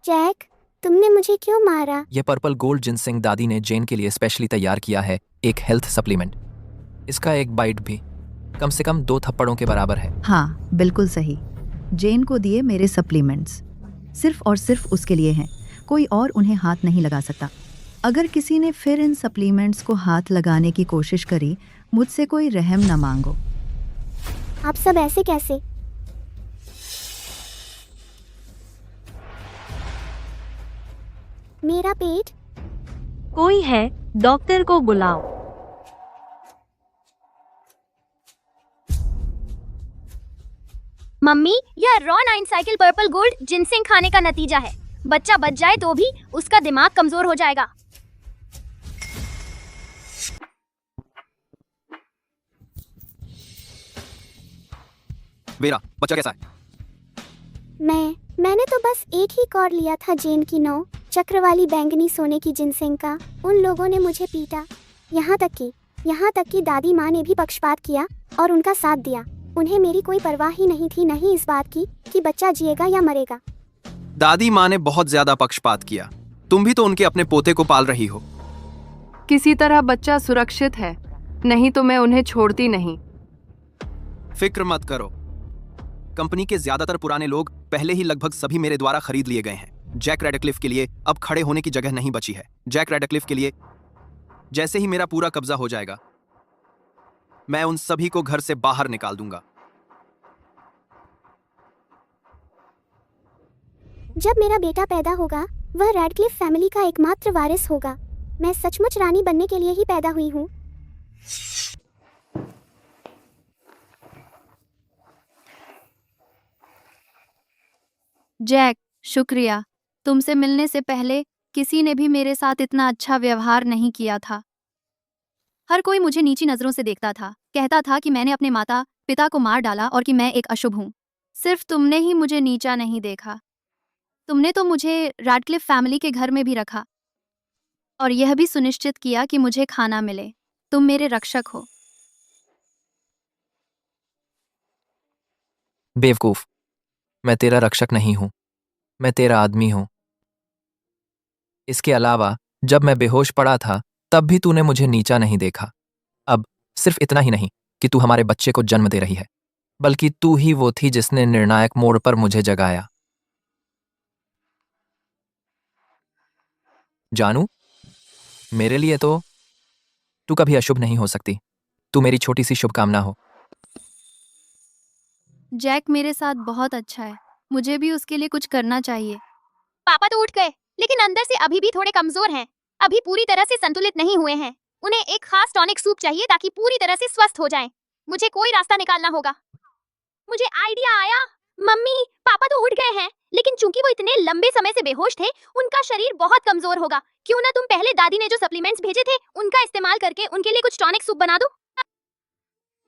जैक, तुमने मुझे क्यों मारा? यह पर्पल गोल्ड जिनसेंग दादी ने जेन के लिए स्पेशली तैयार किया है, एक हेल्थ सप्लीमेंट। इसका एक बाइट भी कम से कम 2 थप्पड़ों के बराबर है। हाँ, बिल्कुल सही। जेन को दिए मेरे सप्लीमेंट्स सिर्फ और सिर्फ उसके लिए हैं। कोई और उन्हें हाथ नहीं लगा सकता। अगर किसी ने फिर इन सप्लीमेंट्स को हाथ लगाने की कोशिश करी, मुझसे कोई रहम न मांगो। आप सब ऐसे कैसे? मेरा पेट। कोई है, डॉक्टर को बुलाओ। मम्मी, यह raw 9 cycle purple gold ginseng खाने का नतीजा है। बच्चा बच जाए तो भी उसका दिमाग कमजोर हो जाएगा। वेरा, बच्चा कैसा है? मैंने तो बस एक ही कॉर्ड लिया था जेन की 9 चक्र वाली बैंगनी सोने की जिनसेंग का। उन लोगों ने मुझे पीटा। यहाँ तक कि दादी माँ ने भी पक्षपात किया और उनका साथ दिया। उन्हें मेरी कोई परवाह ही नहीं थी, नहीं इस बात की कि बच्चा जिएगा या मरेगा। दादी माँ ने बहुत ज्यादा पक्षपात किया। तुम भी तो उनके अपने पोते को पाल रही हो। किसी तरह बच्चा सुरक्षित है, नहीं तो मैं उन्हें छोड़ती नहीं। फिक्र मत करो। कंपनी के ज्यादातर पुराने लोग पहले ही लगभग सभी मेरे द्वारा खरीद लिए गए हैं। जैक रैडक्लिफ के लिए अब खड़े होने की जगह नहीं बची है। जैक रैडक्लिफ के लिए जैसे ही मेरा पूरा कब्जा हो जाएगा, मैं उन सभी को घर से बाहर निकाल दूंगा। जब मेरा बेटा पैदा होगा, वह रैडक्लिफ फैमिली का एकमात्र वारिस होगा। मैं सचमुच रानी बनने के लिए ही पैदा हुई हूँ। जैक, शुक्रिया। तुमसे मिलने से पहले किसी ने भी मेरे साथ इतना अच्छा व्यवहार नहीं किया था। हर कोई मुझे नीची नज़रों से देखता था, कहता था कि मैंने अपने माता पिता को मार डाला और कि मैं एक अशुभ हूँ। सिर्फ तुमने ही मुझे नीचा नहीं देखा। तुमने तो मुझे रैडक्लिफ फैमिली के घर में भी रखा और यह भी सुनिश्चित किया कि मुझे खाना मिले। तुम मेरे रक्षक हो। बेवकूफ, मैं तेरा रक्षक नहीं हूं, मैं तेरा आदमी हूं। इसके अलावा जब मैं बेहोश पड़ा था तब भी तूने मुझे नीचा नहीं देखा। अब सिर्फ इतना ही नहीं कि तू हमारे बच्चे को जन्म दे रही है, बल्कि तू ही वो थी जिसने निर्णायक मोड़ पर मुझे जगाया। जानू, मेरे लिए तो तू कभी अशुभ नहीं हो सकती। तू मेरी छोटी सी शुभकामना हो। जैक मेरे साथ बहुत अच्छा है, मुझे भी उसके लिए कुछ करना चाहिए। पापा तो उठ गए, लेकिन अंदर से अभी भी थोड़े कमजोर हैं। अभी पूरी तरह से संतुलित नहीं हुए हैं। उन्हें एक खास टॉनिक सूप चाहिए ताकि पूरी तरह से स्वस्थ हो जाएं। मुझे कोई रास्ता निकालना होगा। मुझे आइडिया आया। मम्मी, पापा तो उठ गए हैं, लेकिन चूंकि वो इतने लंबे समय से बेहोश थे, उनका शरीर बहुत कमजोर होगा। क्यों ना तुम पहले दादी ने जो सप्लीमेंट्स भेजे थे, उनका इस्तेमाल करके उनके लिए कुछ टॉनिक सूप बना दो।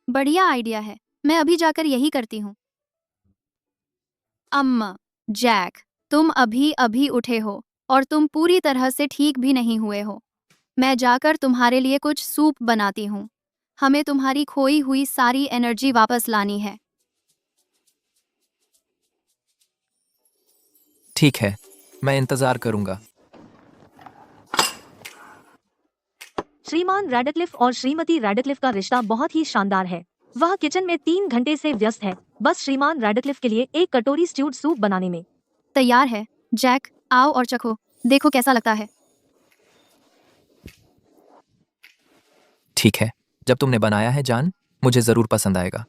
बढ़िया आइडिया है, मैं अभी जाकर यही करती हूँ। अम्मा, जैक, तुम अभी अभी उठे हो और तुम पूरी तरह से ठीक भी नहीं हुए हो। मैं जाकर तुम्हारे लिए कुछ सूप बनाती हूँ। हमें तुम्हारी खोई हुई सारी एनर्जी वापस लानी है। ठीक है, मैं इंतजार करूंगा। श्रीमान रैडक्लिफ और श्रीमती रैडक्लिफ का रिश्ता बहुत ही शानदार है। वह किचन में 3 घंटे से व्यस्त है, बस श्रीमान रैडक्लिफ के लिए एक कटोरी स्ट्यूड सूप बनाने में। तैयार है। जैक, आओ और चखो, देखो कैसा लगता है। ठीक है, जब तुमने बनाया है जान, मुझे जरूर पसंद आएगा।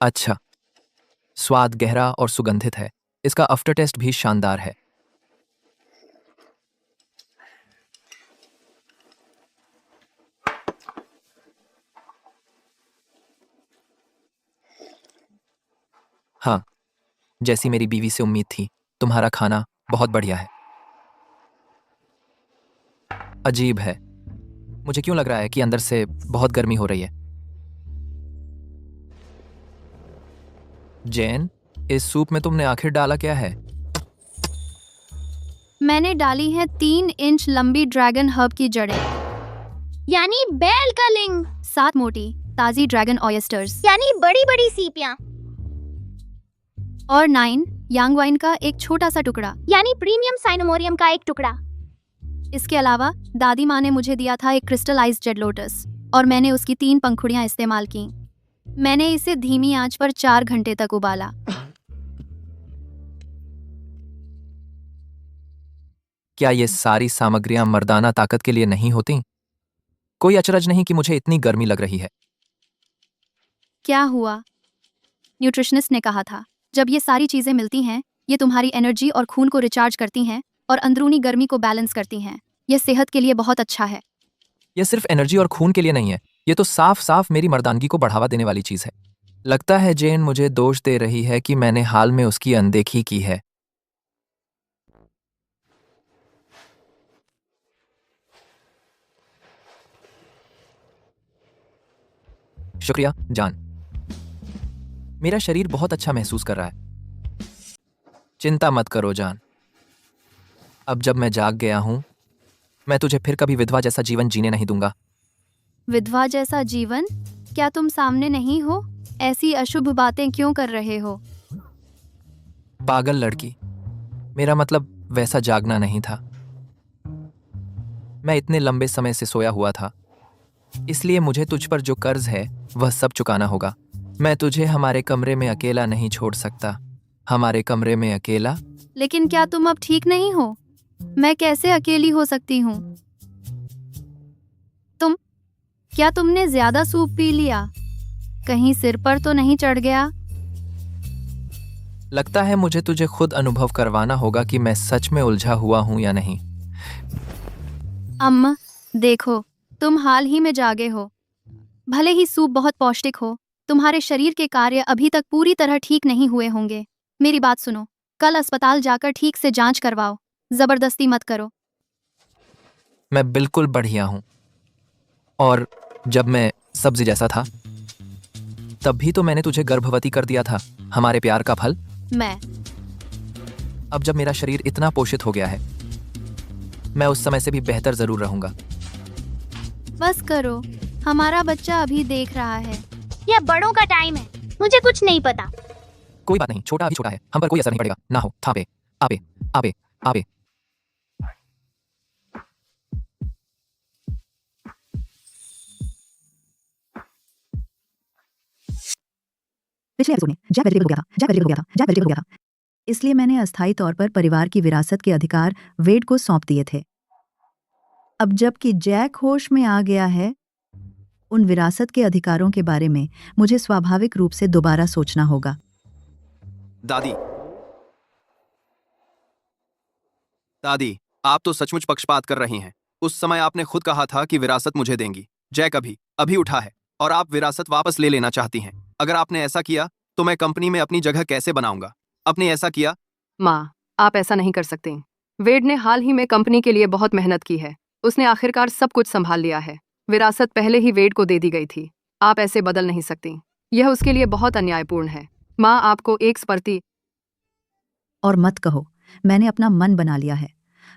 अच्छा, स्वाद गहरा और सुगंधित है। इसका आफ्टर टेस्ट भी शानदार है। हाँ, जैसी मेरी बीवी से उम्मीद थी, तुम्हारा खाना बहुत बढ़िया है। अजीब है, मुझे क्यों लग रहा है कि अंदर से बहुत गर्मी हो रही है। जैन, इस सूप में तुमने आखिर डाला क्या है? मैंने डाली है 3 इंच लंबी ड्रैगन हर्ब की जड़ें, यानी बेल का लिंग, 7 मोटी ताजी ड्रैगन ऑयस्टर्स यानी बड़ी बड़ी सीपियां, और 9 यांग वाइन का एक छोटा सा टुकड़ा, यानी प्रीमियम साइनोमोरियम का एक टुकड़ा। इसके अलावा दादी माँ ने मुझे दिया था एक क्रिस्टलाइज्ड जेड लोटस और मैंने उसकी 3 पंखुड़ियां इस्तेमाल की। मैंने इसे धीमी आंच पर 4 घंटे तक उबाला। क्या ये सारी सामग्रियां मर्दाना ताकत के लिए नहीं होती? कोई अचरज नहीं कि मुझे इतनी गर्मी लग रही है। क्या हुआ? न्यूट्रिशनिस्ट ने कहा था, जब ये सारी चीजें मिलती हैं, ये तुम्हारी एनर्जी और खून को रिचार्ज करती हैं और अंदरूनी गर्मी को बैलेंस करती हैं। यह सेहत के लिए बहुत अच्छा है। यह सिर्फ एनर्जी और खून के लिए नहीं है, ये तो साफ साफ मेरी मर्दानगी को बढ़ावा देने वाली चीज है। लगता है जेन मुझे दोष दे रही है कि मैंने हाल में उसकी अनदेखी की है। शुक्रिया जान, मेरा शरीर बहुत अच्छा महसूस कर रहा है। चिंता मत करो जान, अब जब मैं जाग गया हूं, मैं तुझे फिर कभी विधवा जैसा जीवन जीने नहीं दूंगा। विधवा जैसा जीवन? क्या तुम सामने नहीं हो? ऐसी अशुभ बातें क्यों कर रहे हो? पागल लड़की, मेरा मतलब वैसा जागना नहीं था। मैं इतने लंबे समय से सोया हुआ था, इसलिए मुझे तुझ पर जो कर्ज है वह सब चुकाना होगा। मैं तुझे हमारे कमरे में अकेला नहीं छोड़ सकता। हमारे कमरे में अकेला? लेकिन क्या तुम अब ठीक नहीं हो? मैं कैसे अकेली हो सकती हूँ? क्या तुमने ज्यादा सूप पी लिया? कहीं सिर पर तो नहीं चढ़ गया? लगता है मुझे तुझे खुद अनुभव करवाना होगा कि मैं सच में उलझा हुआ हूं या नहीं। अम्मा देखो, तुम हाल ही में जागे हो। भले ही सूप बहुत पौष्टिक हो, तुम्हारे शरीर के कार्य अभी तक पूरी तरह ठीक नहीं हुए होंगे। मेरी बात सुनो, कल अस्पताल जाकर ठीक से जांच करवाओ, जबरदस्ती मत करो। मैं बिल्कुल बढ़िया हूँ। और जब मैं सब्जी जैसा था तब भी तो मैंने तुझे गर्भवती कर दिया था, हमारे प्यार का फल। मैं अब जब मेरा शरीर इतना पोषित हो गया है, मैं उस समय से भी बेहतर जरूर रहूंगा। बस करो, हमारा बच्चा अभी देख रहा है। यह बड़ों का टाइम है, मुझे कुछ नहीं पता। कोई बात नहीं, छोटा अभी छोटा है, हम पर कोई असर नहीं पड़ेगा। ना हो थापे आपे आपे आपे। पिछले एपिसोड में जैक वेजिटेबल हो गया था, जैक वेजिटेबल हो गया था, जैक वेजिटेबल हो गया था। इसलिए मैंने अस्थायी तौर पर परिवार की विरासत के अधिकार वेड को सौंप दिए थे। अब जबकि जैक होश में आ गया है, उन विरासत के अधिकारों के बारे में मुझे स्वाभाविक रूप से दोबारा सोचना होगा। दादी, दादी, आप तो सचमुच पक्षपात कर रही हैं। उस समय आपने खुद कहा था कि विरासत मुझे देंगी। जैक अभी उठा है और आप विरासत वापस ले लेना चाहती हैं। अगर आपने ऐसा किया तो मैं कंपनी में अपनी जगह कैसे बनाऊंगा? आपने ऐसा किया? माँ, आप ऐसा नहीं कर सकते। वेड ने हाल ही में कंपनी के लिए बहुत मेहनत की है। उसने आखिरकार सब कुछ संभाल लिया है। विरासत पहले ही वेड को दे दी गई थी। आप ऐसे बदल नहीं सकती। यह उसके लिए बहुत अन्यायपूर्ण है। माँ, आपको एक स्पर्धी और मत कहो, मैंने अपना मन बना लिया है।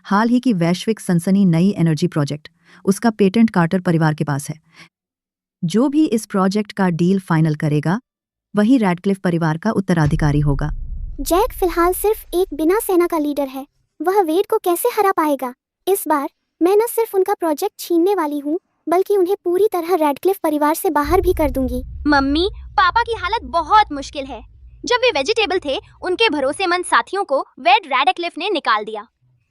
हाल ही की वैश्विक सनसनी नई एनर्जी प्रोजेक्ट, उसका पेटेंट कार्टर परिवार के पास है। जो भी इस प्रोजेक्ट का डील फाइनल करेगा, वही रैडक्लिफ परिवार का उत्तराधिकारी होगा। जैक फिलहाल सिर्फ एक बिना सेना का लीडर है। वह वेड को कैसे हरा पाएगा? इस बार मैं न सिर्फ उनका प्रोजेक्ट छीनने वाली हूँ, बल्कि उन्हें पूरी तरह रैडक्लिफ परिवार से बाहर भी कर दूंगी। मम्मी, पापा की हालत बहुत मुश्किल है। जब वे वेजिटेबल थे, उनके भरोसेमंद साथियों को वेड रैडक्लिफ ने निकाल दिया।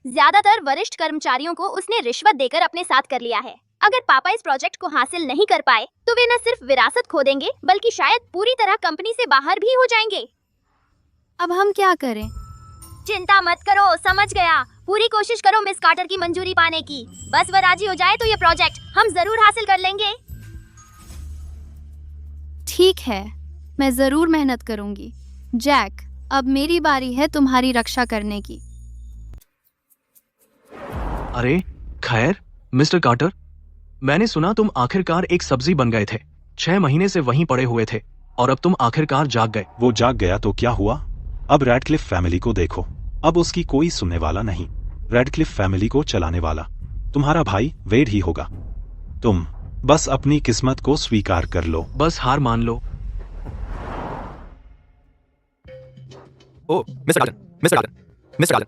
ज्यादातर वरिष्ठ कर्मचारियों को उसने रिश्वत देकर अपने साथ कर लिया है। अगर पापा इस प्रोजेक्ट को हासिल नहीं कर पाए तो वे न सिर्फ विरासत खो देंगे, बल्कि शायद पूरी तरह कंपनी से बाहर भी हो जाएंगे। अब हम क्या करें? चिंता मत करो, समझ गया। पूरी कोशिश करो मिस कार्टर की मंजूरी पाने की। बस वह राजी हो जाए तो ये प्रोजेक्ट हम जरूर हासिल कर लेंगे। ठीक है, मैं जरूर मेहनत करूंगी। जैक, अब मेरी बारी है तुम्हारी रक्षा करने की। अरे खैर मिस्टर कार्टर, मैंने सुना तुम आखिरकार एक सब्जी बन गए थे। 6 महीने से वहीं पड़े हुए थे और अब तुम आखिरकार जाग गए। वो जाग गया तो क्या हुआ? अब रैडक्लिफ फैमिली को देखो, अब उसकी कोई सुनने वाला नहीं। रैडक्लिफ फैमिली को चलाने वाला तुम्हारा भाई वेड ही होगा। तुम बस अपनी किस्मत को स्वीकार कर लो। बस हार मान लो। ओ मिस्टर कार्टर।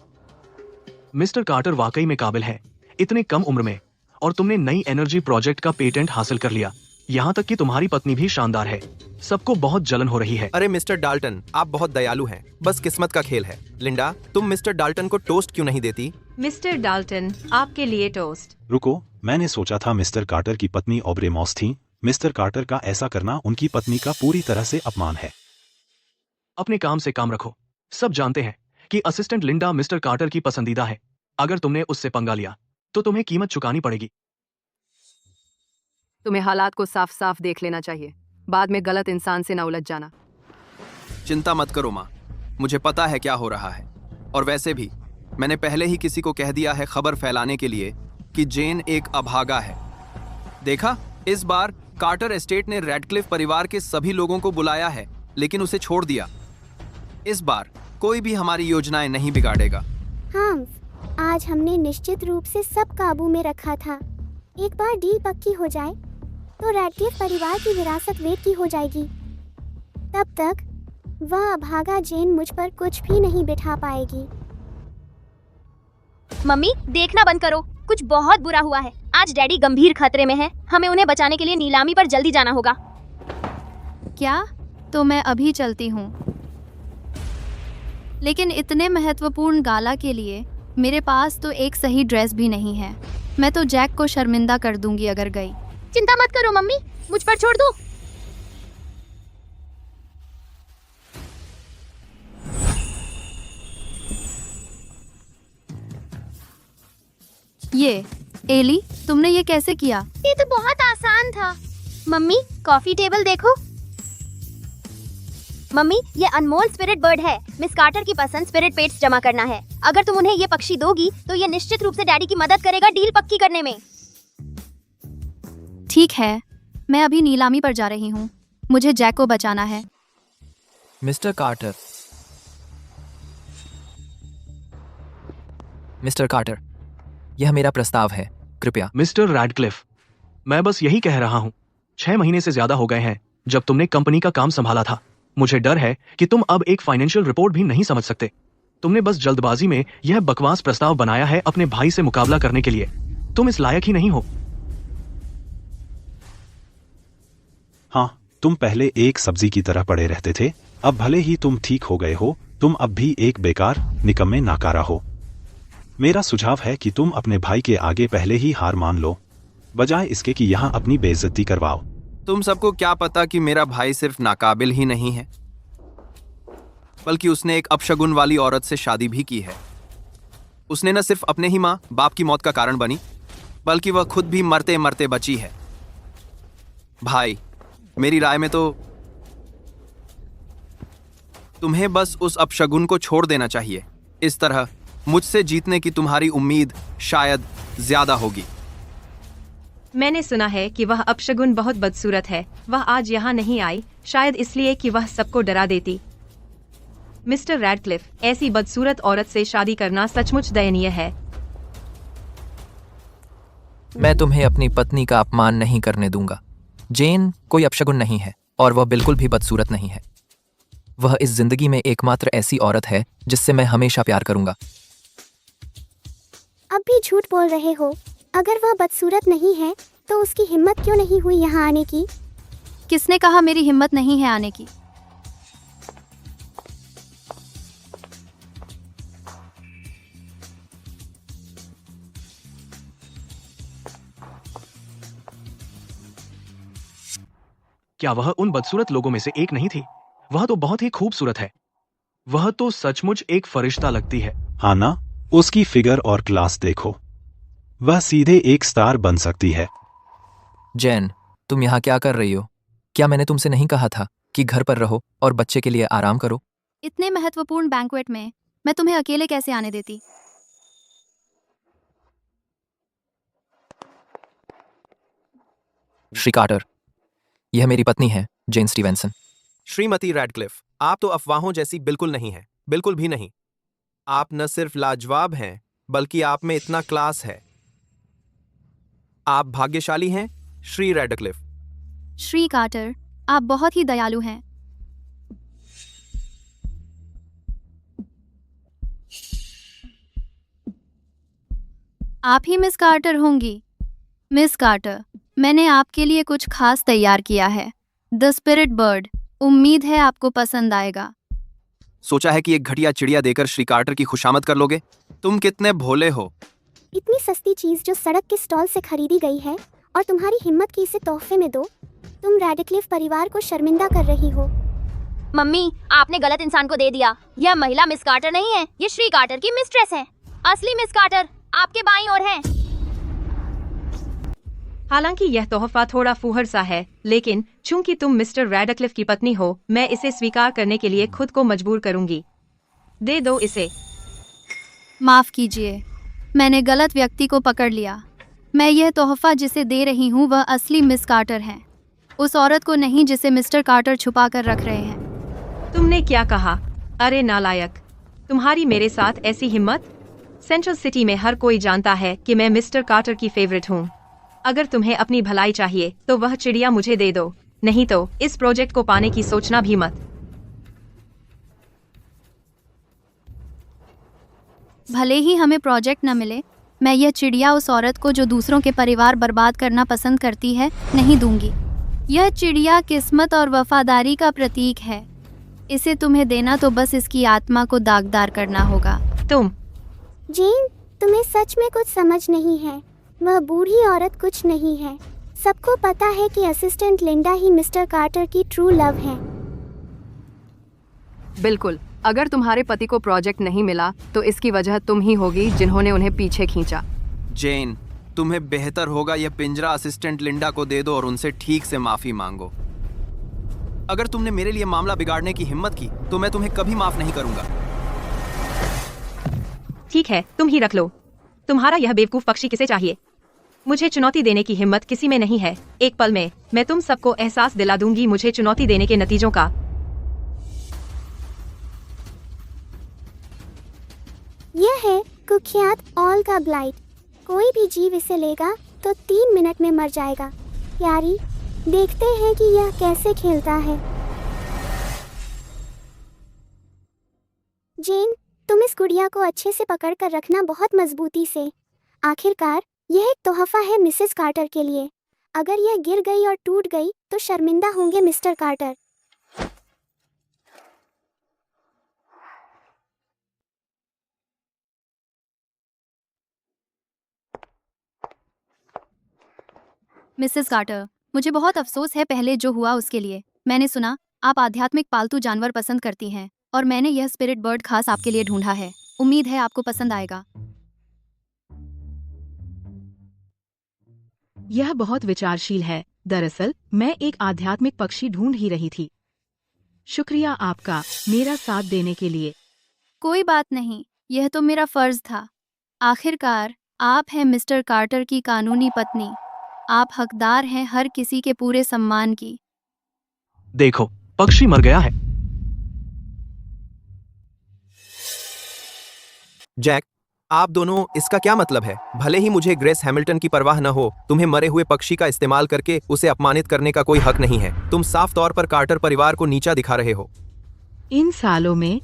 मिस्टर कार्टर वाकई में काबिल है, इतने कम उम्र में। और तुमने नई एनर्जी प्रोजेक्ट का पेटेंट हासिल कर लिया। यहाँ तक कि तुम्हारी पत्नी भी शानदार है। सबको बहुत जलन हो रही है। अरे मिस्टर डाल्टन, आप बहुत दयालु हैं। बस किस्मत का खेल है। लिंडा, तुम मिस्टर डाल्टन को टोस्ट क्यों नहीं देती? मिस्टर डाल्टन, आपके लिए टोस्ट। रुको, मैंने सोचा था मिस्टर कार्टर की पत्नी ऑब्रे मॉस थी। मिस्टर कार्टर का ऐसा करना उनकी पत्नी का पूरी तरह से अपमान है। अपने काम से काम रखो। सब जानते हैं कि असिस्टेंट लिंडा मिस्टर कार्टर की पसंदीदा है। अगर तुमने उससे पंगा लिया तो तुम्हें कीमत चुकानी पड़ेगी। तुम्हें हालात को साफ साफ देख लेना चाहिए, बाद में गलत इंसान से न उलझ जाना। चिंता मत करो माँ, मुझे पता है क्या हो रहा है। और वैसे भी मैंने पहले ही किसी को कह दिया है खबर फैलाने के लिए कि जेन एक अभागा है। देखा, इस बार कार्टर एस्टेट ने रैडक्लिफ परिवार के सभी लोगों को बुलाया है, लेकिन उसे छोड़ दिया। इस बार कोई भी हमारी योजनाएं नहीं बिगाड़ेगा। हाँ, आज हमने निश्चित रूप से सब काबू में रखा था। एक बार डील पक्की हो जाए तो रैडक्लिफ परिवार की विरासत वेड की हो जाएगी। तब तक वह अभागा जेन मुझ पर कुछ भी नहीं बिठा पाएगी। मम्मी, देखना बंद करो, कुछ बहुत बुरा हुआ है। आज डैडी गंभीर खतरे में हैं। हमें उन्हें बचाने के लिए नीलामी पर जल्दी जाना होगा। क्या? तो मैं अभी चलती हूँ। लेकिन इतने महत्वपूर्ण गाला के लिए मेरे पास तो एक सही ड्रेस भी नहीं है। मैं तो जैक को शर्मिंदा कर दूंगी अगर गई। चिंता मत करो मम्मी, मुझ पर छोड़ दो। ये एली, तुमने ये कैसे किया? ये तो बहुत आसान था। मम्मी, कॉफी टेबल देखो। मम्मी, ये अनमोल स्पिरिट बर्ड है। मिस कार्टर की पसंद स्पिरिट पेट्स जमा करना है। अगर तुम उन्हें ये पक्षी दोगी तो ये निश्चित रूप से डैडी की मदद करेगा डील पक्की करने में। ठीक है, मैं अभी नीलामी पर जा रही हूँ। मुझे जैक को बचाना है। मिस्टर कार्टर, मिस्टर कार्टर, यह मेरा प्रस्ताव है, कृपया। मिस्टर रैडक्लिफ, मैं बस यही कह रहा हूँ, 6 महीने से ज्यादा हो गए हैं जब तुमने कंपनी का काम संभाला था। मुझे डर है कि तुम अब एक फाइनेंशियल रिपोर्ट भी नहीं समझ सकते। तुमने बस जल्दबाजी में यह बकवास प्रस्ताव बनाया है अपने भाई से मुकाबला करने के लिए। तुम इस लायक ही नहीं हो। हाँ, तुम पहले एक सब्जी की तरह पड़े रहते थे, अब भले ही तुम ठीक हो गए हो, तुम अब भी एक बेकार निकम्मे नाकारा हो। मेरा सुझाव है कि तुम अपने भाई के आगे पहले ही हार मान लो, बजाय इसके कि यहाँ अपनी बेइज्जती करवाओ। तुम सबको क्या पता कि मेरा भाई सिर्फ नाकाबिल ही नहीं है, बल्कि उसने एक अपशगुन वाली औरत से शादी भी की है। उसने न सिर्फ अपने ही माँ बाप की मौत का कारण बनी, बल्कि वह खुद भी मरते मरते बची है। भाई, मेरी राय में तो तुम्हें बस उस अपशगुन को छोड़ देना चाहिए। इस तरह मुझसे जीतने की तुम्हारी उम्मीद शायद ज्यादा होगी। मैंने सुना है कि वह अपशगुन बहुत बदसूरत है। वह आज यहाँ नहीं आई, शायद इसलिए कि वह सबको डरा देती। मिस्टर रैडक्लिफ, ऐसी बदसूरत औरत से शादी करना सचमुच दयनीय है। मैं तुम्हें अपनी पत्नी का अपमान नहीं करने दूंगा। जेन कोई अपशगुन नहीं है और वह बिल्कुल भी बदसूरत नहीं है। वह इस जिंदगी में एकमात्र ऐसी औरत है जिससे मैं हमेशा प्यार करूंगा। अब भी झूठ बोल रहे हो। अगर वह बदसूरत नहीं है तो उसकी हिम्मत क्यों नहीं हुई यहाँ आने की? किसने कहा मेरी हिम्मत नहीं है आने की? क्या वह उन बदसूरत लोगों में से एक नहीं थी? वह तो बहुत ही खूबसूरत है। वह तो सचमुच एक फरिश्ता लगती है। हाँ ना, उसकी फिगर और क्लास देखो। वह सीधे एक स्टार बन सकती है। जैन, तुम यहाँ क्या कर रही हो? क्या मैंने तुमसे नहीं कहा था कि घर पर रहो और बच्चे के लिए आराम करो? इतने महत्वपूर्ण बैंक्वेट में मैं तुम्हें अकेले कैसे आने देती? श्री कार्टर, यह मेरी पत्नी है, जेन स्टीवेंसन। श्रीमती रैडक्लिफ, आप तो अफवाहों जैसी बिल्कुल नहीं है, बिल्कुल भी नहीं। आप न सिर्फ लाजवाब हैं, बल्कि आप में इतना क्लास है। आप भाग्यशाली हैं, श्री रैडक्लिफ। श्री कार्टर, आप बहुत ही दयालु हैं। आप ही मिस कार्टर होंगी। मिस कार्टर, मैंने आपके लिए कुछ खास तैयार किया है, द स्पिरिट बर्ड। उम्मीद है आपको पसंद आएगा। सोचा है कि एक घटिया चिड़िया देकर श्री कार्टर की खुशामद कर लोगे? तुम कितने भोले हो। इतनी सस्ती चीज जो सड़क के स्टॉल से खरीदी गई है और तुम्हारी हिम्मत की इसे तोहफे में दो। तुम रैडक्लिफ परिवार को शर्मिंदा कर रही हो। मम्मी, आपने गलत इंसान को दे दिया। यह महिला मिस कार्टर नहीं है, ये श्री कार्टर की मिस्ट्रेस है। असली मिस कार्टर आपके बाईं ओर है। हालांकि यह तोहफा थोड़ा फूहड़ सा है, लेकिन चूंकि तुम मिस्टर रैडक्लिफ की पत्नी हो, मैं इसे स्वीकार करने के लिए खुद को मजबूर करूंगी। दे दो इसे। माफ कीजिए, मैंने गलत व्यक्ति को पकड़ लिया। मैं यह तोहफा जिसे दे रही हूँ वह असली मिस कार्टर है, उस औरत को नहीं जिसे मिस्टर कार्टर छुपा कर रख रहे हैं। तुमने क्या कहा? अरे नालायक, तुम्हारी मेरे साथ ऐसी हिम्मत? सेंट्रल सिटी में हर कोई जानता है कि मैं मिस्टर कार्टर की फेवरेट हूँ। अगर तुम्हें अपनी भलाई चाहिए तो वह चिड़िया मुझे दे दो, नहीं तो इस प्रोजेक्ट को पाने की सोचना भी मत। भले ही हमें प्रोजेक्ट न मिले, मैं यह चिड़िया उस औरत को जो दूसरों के परिवार बर्बाद करना पसंद करती है नहीं दूंगी। यह चिड़िया किस्मत और वफादारी का प्रतीक है। इसे तुम्हें देना तो बस इसकी आत्मा को दागदार करना होगा। तुम जेन, तुम्हें सच में कुछ समझ नहीं है। वह बूढ़ी औरत कुछ नहीं है। सबको पता है कि असिस्टेंट लिंडा ही मिस्टर कार्टर की ट्रू लव है। बिल्कुल, अगर तुम्हारे पति को प्रोजेक्ट नहीं मिला तो इसकी वजह तुम ही होगी जिन्होंने उन्हें पीछे खींचा। जेन, तुम्हें बेहतर होगा यह पिंजरा असिस्टेंट लिंडा को दे दो और उनसे ठीक से माफी मांगो। अगर तुमने मेरे लिए मामला बिगाड़ने की हिम्मत की तो मैं तुम्हें कभी माफ नहीं करूंगा। ठीक है, तुम ही रख लो। तुम्हारा यह बेवकूफ पक्षी किसे चाहिए? मुझे चुनौती देने की हिम्मत किसी में नहीं है। एक पल में मैं तुम सबको एहसास दिला दूंगी मुझे चुनौती देने के नतीजों का। यह है कुख्यात ऑल्गा ब्लाइट। कोई भी जीव इसे लेगा तो 3 मिनट में मर जाएगा। यारी, देखते हैं कि यह कैसे खेलता है। जेन, तुम इस गुड़िया को अच्छे से पकड़ कर रखना, बहुत मजबूती से। आखिरकार यह एक तोहफा है मिसेस कार्टर के लिए। अगर यह गिर गई और टूट गई तो शर्मिंदा होंगे मिस्टर कार्टर। मिसेस कार्टर, मुझे बहुत अफसोस है पहले जो हुआ उसके लिए। मैंने सुना आप आध्यात्मिक पालतू जानवर पसंद करती हैं और मैंने यह स्पिरिट बर्ड खास आपके लिए ढूंढा है। उम्मीद है आपको पसंद आएगा। यह बहुत विचारशील है। दरअसल मैं एक आध्यात्मिक पक्षी ढूंढ ही रही थी। शुक्रिया आपका मेरा साथ देने के लिए। कोई बात नहीं, यह तो मेरा फर्ज था। आखिरकार आप हैं मिस्टर कार्टर की कानूनी पत्नी। आप हकदार हैं हर किसी के पूरे सम्मान की। देखो, पक्षी मर गया है। जैक, आप दोनों, इसका क्या मतलब है? भले ही मुझे ग्रेस हैमिल्टन की परवाह न हो, तुम्हें मरे हुए पक्षी का इस्तेमाल करके उसे अपमानित करने का कोई हक नहीं है। तुम साफ तौर पर कार्टर परिवार को नीचा दिखा रहे हो। इन सालों में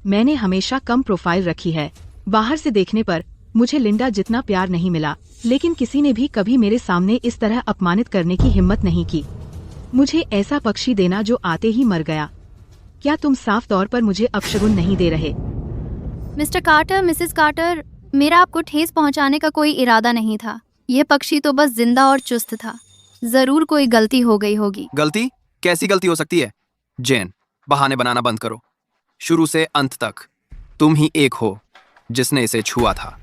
मैंने हमेशा कम प्रोफाइल रखी है। बाहर से देखने पर मुझे लिंडा जितना प्यार नहीं मिला, लेकिन किसी ने भी कभी मेरे सामने इस तरह अपमानित करने की हिम्मत नहीं की। मुझे ऐसा पक्षी देना जो आते ही मर गया। क्या तुम साफ तौर पर मुझे अपशगुन नहीं दे रहे? मिस्टर कार्टर, मिसेस कार्टर, मेरा आपको ठेस पहुंचाने का कोई इरादा नहीं था। यह पक्षी तो बस जिंदा और चुस्त था। जरूर कोई गलती हो गई होगी। गलती? कैसी गलती हो सकती है? जेन, बहाने बनाना बंद करो। शुरू से अंत तक तुम ही एक हो जिसने इसे छुआ था।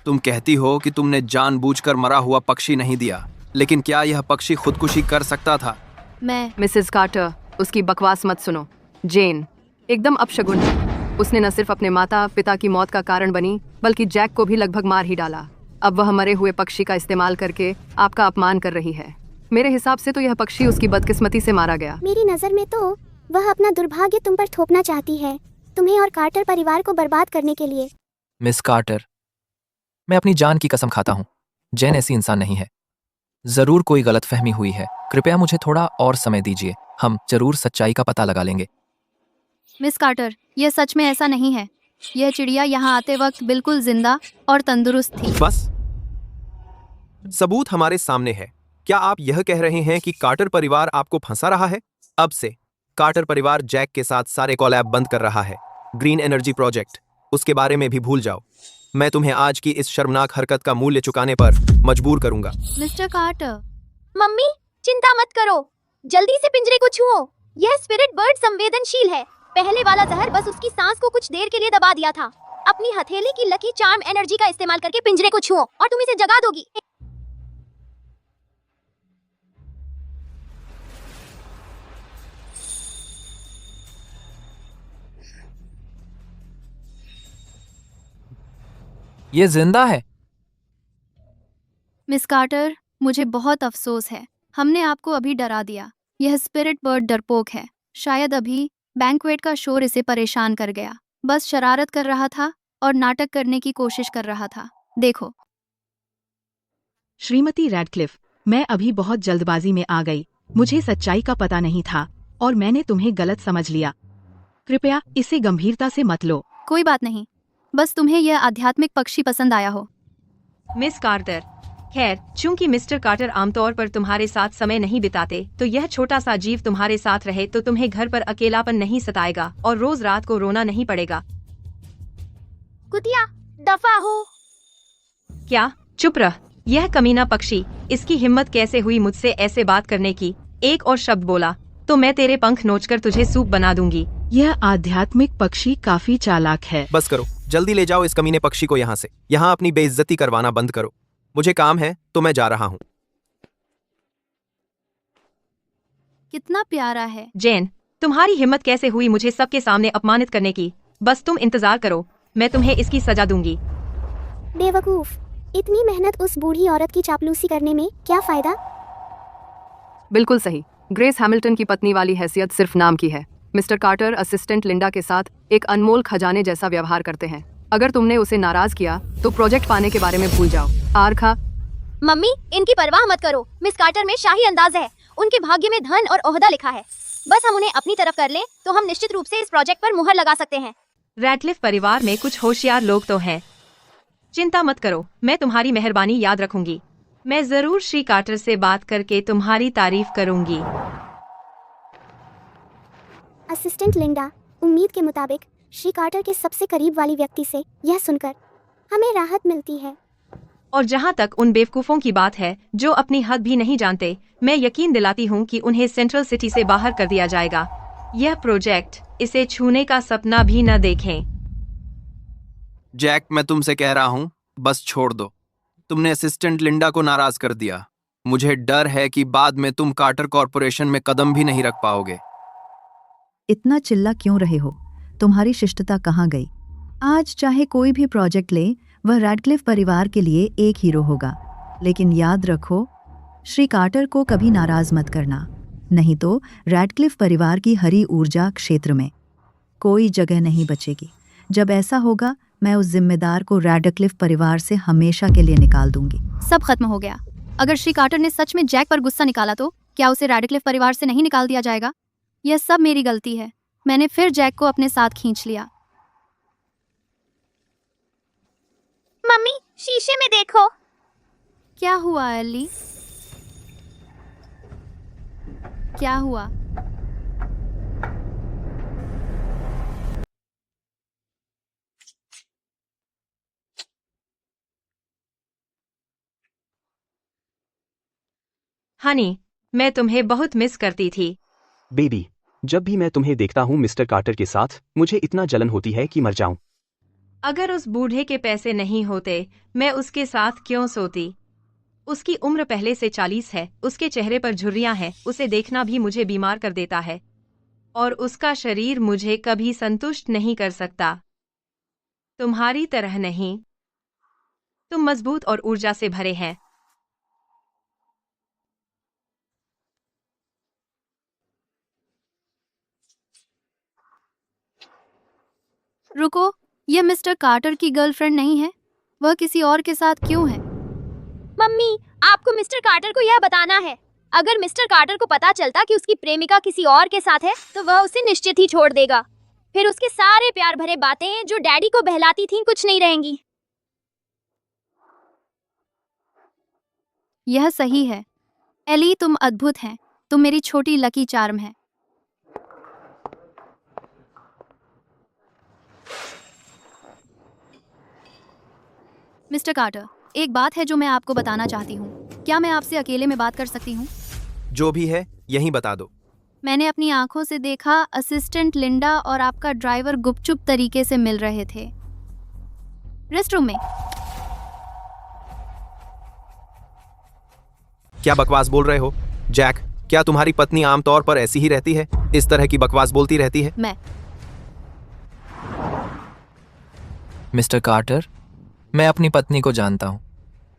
तुम कहती हो कि तुमने जानबूझकर मरा हुआ पक्षी नहीं दिया, लेकिन क्या यह पक्षी खुदकुशी कर सकता था? मैं मिसेस कार्टर, उसकी बकवास मत सुनो। जेन एकदम अपशगुन है। उसने न सिर्फ अपने माता पिता की मौत का कारण बनी, बल्कि जैक को भी लगभग मार ही डाला। अब वह मरे हुए पक्षी का इस्तेमाल करके आपका अपमान कर रही है। मेरे हिसाब से तो यह पक्षी उसकी बदकिस्मती से मारा गया। मेरी नज़र में तो वह अपना दुर्भाग्य तुम पर थोपना चाहती है, तुम्हें और कार्टर परिवार को बर्बाद करने के लिए। मिस कार्टर, मैं अपनी जान की कसम खाता हूँ, जैन ऐसी इंसान नहीं है। जरूर कोई गलतफहमी हुई है। कृपया मुझे थोड़ा और समय दीजिए। हम जरूर सच्चाई का पता लगा लेंगे। मिस कार्टर, यह सच में ऐसा नहीं है। यह चिड़िया यहाँ आते वक्त बिल्कुल जिंदा और तंदुरुस्त थी। बस सबूत हमारे सामने है। क्या आप यह कह रहे हैं कि कार्टर परिवार आपको फंसा रहा है? अब से कार्टर परिवार जैक के साथ सारे कॉलैब बंद कर रहा है। ग्रीन एनर्जी प्रोजेक्ट, उसके बारे में भी भूल जाओ। मैं तुम्हें आज की इस शर्मनाक हरकत का मूल्य चुकाने पर मजबूर करूंगा। मिस्टर कार्टर, मम्मी, चिंता मत करो, जल्दी से पिंजरे को छुओ। यह स्पिरिट बर्ड संवेदनशील है। पहले वाला जहर बस उसकी सांस को कुछ देर के लिए दबा दिया था। अपनी हथेली की लकी चार्म एनर्जी का इस्तेमाल करके पिंजरे को छुओ और तुम इसे जगा दोगी। ये जिंदा है। मिस कार्टर, मुझे बहुत अफसोस है। हमने आपको अभी डरा दिया। यह स्पिरिट बर्ड डरपोक है। शायद अभी बैंक्वेट का शोर इसे परेशान कर गया। बस शरारत कर रहा था और नाटक करने की कोशिश कर रहा था। देखो। श्रीमती रैडक्लिफ, मैं अभी बहुत जल्दबाजी में आ गई। मुझे सच्चाई का पता नहीं था और मैंने तुम्हें गलत समझ लिया। कृपया इसे गंभीरता से मत लो। कोई बात नहीं, बस तुम्हें यह आध्यात्मिक पक्षी पसंद आया हो। मिस कार्टर, खैर, चूंकि मिस्टर कार्टर आमतौर पर तुम्हारे साथ समय नहीं बिताते, तो यह छोटा सा जीव तुम्हारे साथ रहे तो तुम्हें घर पर अकेलापन नहीं सताएगा और रोज रात को रोना नहीं पड़ेगा। कुतिया, दफा हो। क्या? चुप रह। यह कमीना पक्षी, इसकी हिम्मत कैसे हुई मुझसे ऐसे बात करने की? एक और शब्द बोला तो मैं तेरे पंख नोचकर तुझे सूप बना दूंगी। यह आध्यात्मिक पक्षी काफी चालाक है। बस करो, जल्दी ले जाओ इस कमीने पक्षी को यहाँ से। यहाँ अपनी बेइज्जती करवाना बंद करो। मुझे काम है तो मैं जा रहा हूँ। कितना प्यारा है। जेन, तुम्हारी हिम्मत कैसे हुई मुझे सबके सामने अपमानित करने की? बस तुम इंतजार करो, मैं तुम्हें इसकी सजा दूंगी। बेवकूफ, इतनी मेहनत उस बूढ़ी औरत की चापलूसी करने में क्या फायदा? बिल्कुल सही। ग्रेस हैमिल्टन की पत्नी वाली हैसियत सिर्फ नाम की है। मिस्टर कार्टर असिस्टेंट लिंडा के साथ एक अनमोल खजाने जैसा व्यवहार करते हैं। अगर तुमने उसे नाराज किया तो प्रोजेक्ट पाने के बारे में भूल जाओ। आरखा, मम्मी, इनकी परवाह मत करो। मिस कार्टर में शाही अंदाज है। उनके भाग्य में धन और ओहदा लिखा है। बस हम उन्हें अपनी तरफ कर लें तो हम निश्चित रूप से इस प्रोजेक्ट पर मुहर लगा सकते हैं। रैडक्लिफ परिवार में कुछ होशियार लोग तो हैं। चिंता मत करो, मैं तुम्हारी मेहरबानी याद रखूंगी। मैं जरूर श्री कार्टर से बात करके तुम्हारी तारीफ करूंगी। असिस्टेंट लिंडा, उम्मीद के मुताबिक श्री कार्टर के सबसे करीब वाली व्यक्ति से यह सुनकर हमें राहत मिलती है। और जहां तक उन बेवकूफों की बात है जो अपनी हद भी नहीं जानते, मैं यकीन दिलाती हूं कि उन्हें सेंट्रल सिटी से बाहर कर दिया जाएगा। यह प्रोजेक्ट इसे छूने का सपना भी न देखें। जैक, मैं तुमसे कह रहा हूँ, बस छोड़ दो। तुमने असिस्टेंट लिंडा को नाराज कर दिया। मुझे डर है कि बाद में तुम कार्टर कॉर्पोरेशन में कदम भी नहीं रख पाओगे। इतना चिल्ला क्यों रहे हो? तुम्हारी शिष्टता कहाँ गई? आज चाहे कोई भी प्रोजेक्ट ले, वह रैडक्लिफ परिवार के लिए एक हीरो होगा। लेकिन याद रखो, श्री कार्टर को कभी नाराज मत करना, नहीं तो रैडक्लिफ परिवार की हरी ऊर्जा क्षेत्र में कोई जगह नहीं बचेगी। जब ऐसा होगा, मैं उस जिम्मेदार को रैडक्लिफ परिवार से हमेशा के लिए निकाल दूंगी। सब खत्म हो गया। अगर श्री कार्टर ने सच में जैक पर गुस्सा निकाला तो क्या उसे रैडक्लिफ परिवार से नहीं निकाल दिया जाएगा? यह सब मेरी गलती है। मैंने फिर जैक को अपने साथ खींच लिया। मम्मी, शीशे में देखो। क्या हुआ एली? क्या हुआ? हनी, मैं तुम्हें बहुत मिस करती थी। बेबी, जब भी मैं तुम्हें देखता हूँ मिस्टर कार्टर के साथ, मुझे इतना जलन होती है कि मर जाऊं। अगर उस बूढ़े के पैसे नहीं होते, मैं उसके साथ क्यों सोती? उसकी उम्र पहले से 40 है, उसके चेहरे पर झुर्रियां हैं, उसे देखना भी मुझे बीमार कर देता है। और उसका शरीर मुझे कभी संतुष्ट नहीं कर सकता। तुम्हारी तरह नहीं। तुम मजबूत और ऊर्जा से भरे हैं। रुको, यह मिस्टर कार्टर की गर्लफ्रेंड नहीं है? वह किसी और के साथ क्यों है? मम्मी, आपको मिस्टर कार्टर को यह बताना है। अगर मिस्टर कार्टर को पता चलता कि उसकी प्रेमिका किसी और के साथ है तो वह उसे निश्चित ही छोड़ देगा। फिर उसके सारे प्यार भरे बातें जो डैडी को बहलाती थीं कुछ नहीं रहेंगी। यह सही है। एली, तुम अद्भुत हैं। तुम मेरी छोटी लकी चार्म है। मिस्टर कार्टर, एक बात है जो मैं आपको बताना चाहती हूँ। क्या मैं आपसे अकेले में बात कर सकती हूँ? जो भी है यहीं बता दो। मैंने अपनी आंखों से देखा असिस्टेंट लिंडा और आपका ड्राइवर गुपचुप तरीके से मिल रहे थे रेस्टरूम में। क्या बकवास बोल रहे हो जैक? क्या तुम्हारी पत्नी आमतौर पर ऐसी ही रहती है? इस तरह की बकवास बोलती रहती है? मैं मिस्टर कार्टर, मैं अपनी पत्नी को जानता हूँ।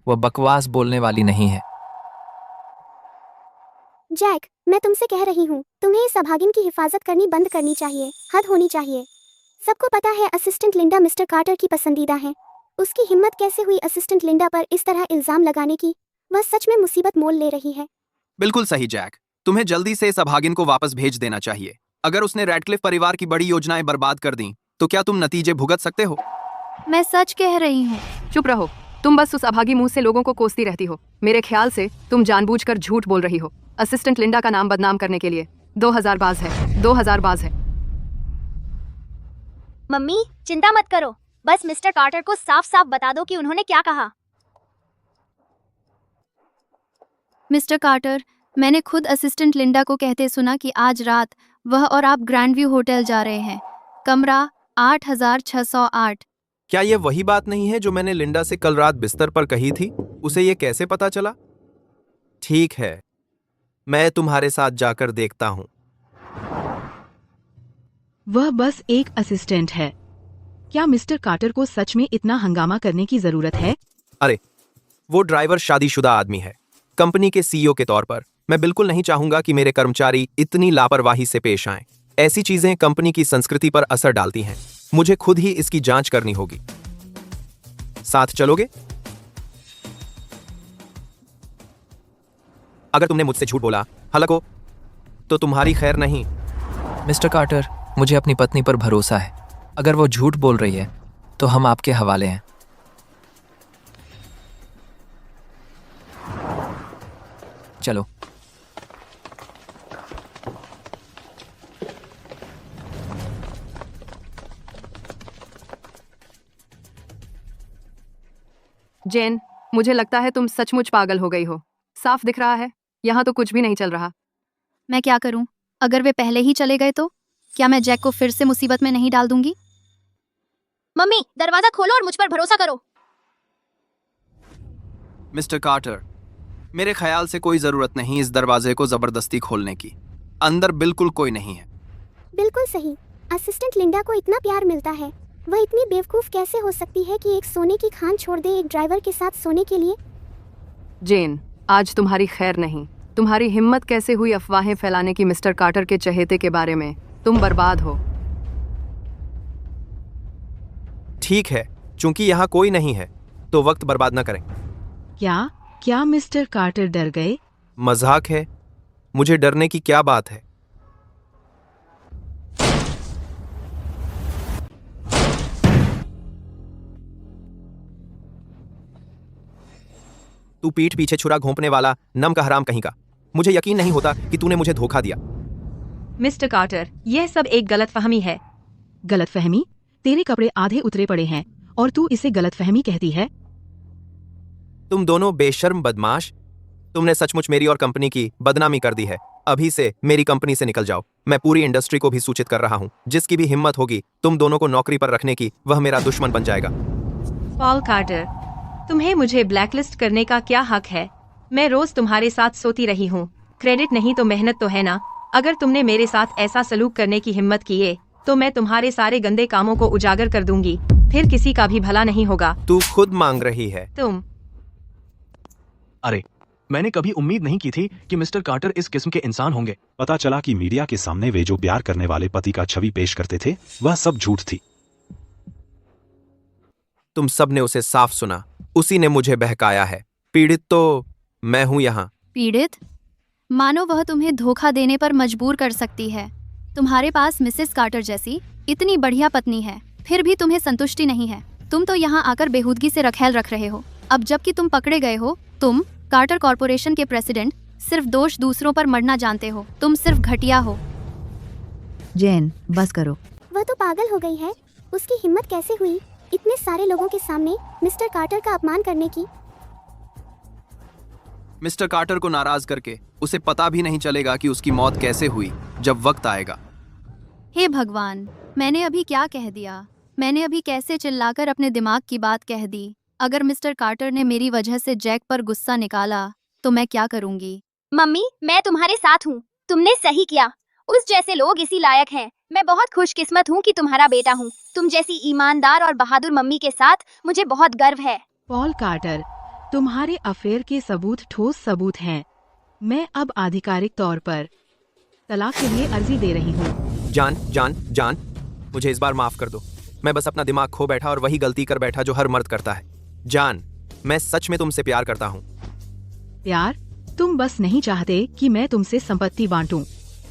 वह बकवास बोलने वाली नहीं है। जैक, मैं तुमसे कह रही हूँ, तुम्हें इस अभागिन की हिफाजत करनी बंद करनी चाहिए। हद होनी चाहिए। सबको पता है असिस्टेंट लिंडा मिस्टर कार्टर की पसंदीदा है। उसकी हिम्मत कैसे हुई असिस्टेंट लिंडा पर इस तरह इल्जाम लगाने की? वह सच में मुसीबत मोल ले रही है। बिल्कुल सही जैक, तुम्हें जल्दी से इस अभागिन को वापस भेज देना चाहिए। अगर उसने रैडक्लिफ परिवार की बड़ी योजनाएं बर्बाद कर दी तो क्या तुम नतीजे भुगत सकते हो? मैं सच कह रही हूँ। चुप रहो। तुम बस उस अभागी मुंह से लोगों को कोसती रहती हो। मेरे ख्याल से तुम जानबूझकर झूठ बोल रही हो असिस्टेंट लिंडा का नाम बदनाम करने के लिए। 2000 बाज है, 2000 बाज है। मम्मी, चिंता मत करो। बस मिस्टर कार्टर को साफ साफ बता दो कि उन्होंने क्या कहा। मिस्टर कार्टर, मैंने खुद असिस्टेंट लिंडा को कहते सुना कि आज रात वह और आप ग्रैंड व्यू होटल जा रहे हैं। कमरा 8608। क्या ये वही बात नहीं है जो मैंने लिंडा से कल रात बिस्तर पर कही थी? उसे ये कैसे पता चला? ठीक है, मैं तुम्हारे साथ जाकर देखता हूं। वह बस एक असिस्टेंट है। क्या मिस्टर कार्टर को सच में इतना हंगामा करने की जरूरत है? अरे, वो ड्राइवर शादीशुदा आदमी है। कंपनी के सीईओ के तौर पर मैं बिल्कुल नहीं चाहूंगा कि मेरे कर्मचारी इतनी लापरवाही से पेश आएं। ऐसी चीजें कंपनी की संस्कृति पर असर डालती हैं। मुझे खुद ही इसकी जांच करनी होगी। साथ चलोगे? अगर तुमने मुझसे झूठ बोला हलको, तो तुम्हारी खैर नहीं। मिस्टर कार्टर, मुझे अपनी पत्नी पर भरोसा है। अगर वो झूठ बोल रही है तो हम आपके हवाले हैं। चलो। जेन, मुझे लगता है तुम सचमुच पागल हो गई हो। साफ दिख रहा है, यहाँ तो कुछ भी नहीं चल रहा। मैं क्या करूं? अगर वे पहले ही चले गए तो क्या मैं जैक को फिर से मुसीबत में नहीं डाल दूंगी? मम्मी, दरवाजा खोलो और मुझ पर भरोसा करो। मिस्टर कार्टर, मेरे ख्याल से कोई जरूरत नहीं इस दरवाजे को जबरदस्ती खोलने की। अंदर बिल्कुल कोई नहीं है। बिल्कुल सही। असिस्टेंट लिंडा को इतना प्यार मिलता है। वह इतनी बेवकूफ कैसे हो सकती है कि एक सोने की खान छोड़ दे एक ड्राइवर के साथ सोने के लिए? जेन, आज तुम्हारी खैर नहीं। तुम्हारी हिम्मत कैसे हुई अफवाहें फैलाने की मिस्टर कार्टर के चहेते के बारे में? तुम बर्बाद हो। ठीक है, चूंकि यहाँ कोई नहीं है तो वक्त बर्बाद न करें। क्या मिस्टर कार्टर डर गए? मजाक है। मुझे डरने की क्या बात है? तू पीठ पीछे छुरा घोंपने वाला नम का हराम कहीं का। मुझे यकीन नहीं होता कि तूने मुझे धोखा दिया। मिस्टर कार्टर, यह सब एक गलतफहमी है। गलतफहमी? तेरे कपड़े आधे उतरे पड़े हैं और तू इसे गलतफहमी कहती है? तुम दोनों बेशर्म बदमाश, तुमने सचमुच मेरी और कंपनी की बदनामी कर दी है। अभी से मेरी कंपनी से निकल जाओ। मैं पूरी इंडस्ट्री को भी सूचित कर रहा हूँ। जिसकी भी हिम्मत होगी तुम दोनों को नौकरी पर रखने की, वह मेरा दुश्मन बन जाएगा। पॉल कार्टर, तुम्हें मुझे ब्लैकलिस्ट करने का क्या हक है? मैं रोज तुम्हारे साथ सोती रही हूँ। क्रेडिट नहीं तो मेहनत तो है ना। अगर तुमने मेरे साथ ऐसा सलूक करने की हिम्मत की है तो मैं तुम्हारे सारे गंदे कामों को उजागर कर दूंगी। फिर किसी का भी भला नहीं होगा। तू खुद मांग रही है। तुम। अरे, मैंने कभी उम्मीद नहीं की थी कि मिस्टर कार्टर इस किस्म के इंसान होंगे। पता चला कि मीडिया के सामने वे जो प्यार करने वाले पति का छवि पेश करते थे वह सब झूठ थी। तुम सब ने उसे साफ सुना। उसी ने मुझे बहकाया है। पीड़ित तो मैं हूं यहाँ। पीड़ित? मानो वह तुम्हें धोखा देने पर मजबूर कर सकती है। तुम्हारे पास मिसेस कार्टर जैसी इतनी बढ़िया पत्नी है, फिर भी तुम्हें संतुष्टि नहीं है। तुम तो यहाँ आकर बेहूदगी से रखेल रख रहे हो। अब जबकि तुम पकड़े गए हो, तुम कार्टर कॉर्पोरेशन के प्रेसिडेंट सिर्फ दोष दूसरों पर मढ़ना जानते हो। तुम सिर्फ घटिया हो। जैन, बस करो। वह तो पागल हो गई है। उसकी हिम्मत कैसे हुई इतने सारे लोगों के सामने मिस्टर कार्टर का अपमान करने की? मिस्टर कार्टर को नाराज करके उसे पता भी नहीं चलेगा कि उसकी मौत कैसे हुई जब वक्त आएगा। हे भगवान, मैंने अभी क्या कह दिया? मैंने अभी कैसे चिल्लाकर अपने दिमाग की बात कह दी? अगर मिस्टर कार्टर ने मेरी वजह से जैक पर गुस्सा निकाला तो मैं क्या करूंगी? मम्मी, मैं तुम्हारे साथ हूँ। तुमने सही किया। उस जैसे लोग इसी लायक हैं। मैं बहुत खुशकिस्मत हूँ कि तुम्हारा बेटा हूँ। तुम जैसी ईमानदार और बहादुर मम्मी के साथ मुझे बहुत गर्व है। पॉल कार्टर, तुम्हारे अफेयर के सबूत ठोस सबूत हैं। मैं अब आधिकारिक तौर पर तलाक के लिए अर्जी दे रही हूँ। जान, मुझे इस बार माफ कर दो। मैं बस अपना दिमाग खो बैठा और वही गलती कर बैठा जो हर मर्द करता है। जान, मैं सच में तुमसे प्यार करता हूँ। प्यार? तुम बस नहीं चाहते कि मैं तुमसे संपत्ति बांटूं।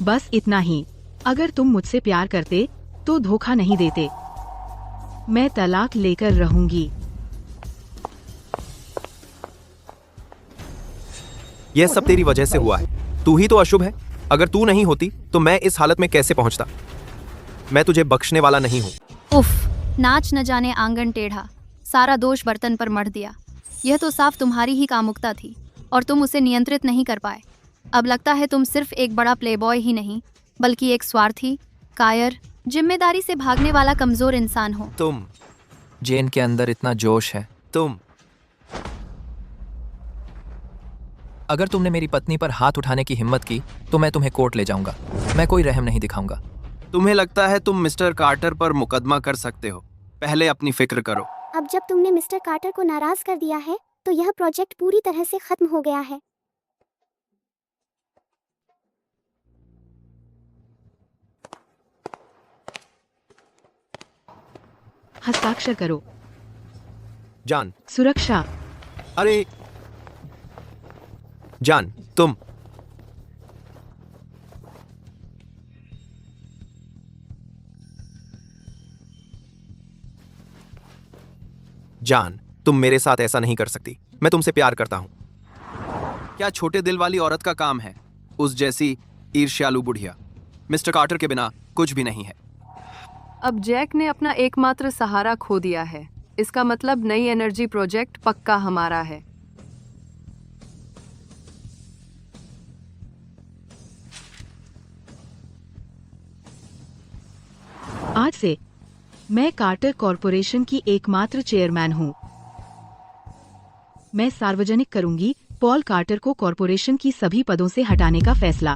बस इतना ही। अगर तुम मुझसे प्यार करते तो धोखा नहीं देते। मैं तलाक लेकर रहूंगी। यह सब तेरी वजह से हुआ है। तू ही तो अशुभ है। अगर तू नहीं होती तो मैं इस हालत में कैसे पहुंचता? मैं तुझे बख्शने वाला नहीं हूँ। उफ, नाच न जाने आंगन टेढ़ा। सारा दोष बर्तन पर मढ़ दिया। यह तो साफ तुम्हारी ही कामुकता थी और तुम उसे नियंत्रित नहीं कर पाए। अब लगता है तुम सिर्फ एक बड़ा प्लेबॉय ही नहीं बल्कि एक स्वार्थी, कायर, जिम्मेदारी से भागने वाला कमजोर इंसान हो। तुम जेन के अंदर इतना जोश है। तुम अगर तुमने मेरी पत्नी पर हाथ उठाने की हिम्मत की तो मैं तुम्हें कोर्ट ले जाऊंगा। मैं कोई रहम नहीं दिखाऊंगा। तुम्हें लगता है तुम मिस्टर कार्टर पर मुकदमा कर सकते हो? पहले अपनी फिक्र करो। अब जब तुमने मिस्टर कार्टर को नाराज कर दिया है तो यह प्रोजेक्ट पूरी तरह से खत्म हो गया है। हस्ताक्षर करो। जान। सुरक्षा। अरे जान, तुम जान, तुम मेरे साथ ऐसा नहीं कर सकती। मैं तुमसे प्यार करता हूं। क्या छोटे दिल वाली औरत का काम है उस जैसी ईर्ष्यालु बुढ़िया? मिस्टर कार्टर के बिना कुछ भी नहीं है। अब जैक ने अपना एकमात्र सहारा खो दिया है। इसका मतलब नई एनर्जी प्रोजेक्ट पक्का हमारा है। आज से मैं कार्टर कॉरपोरेशन की एकमात्र चेयरमैन हूं। मैं सार्वजनिक करूंगी पॉल कार्टर को कॉरपोरेशन की सभी पदों से हटाने का फैसला।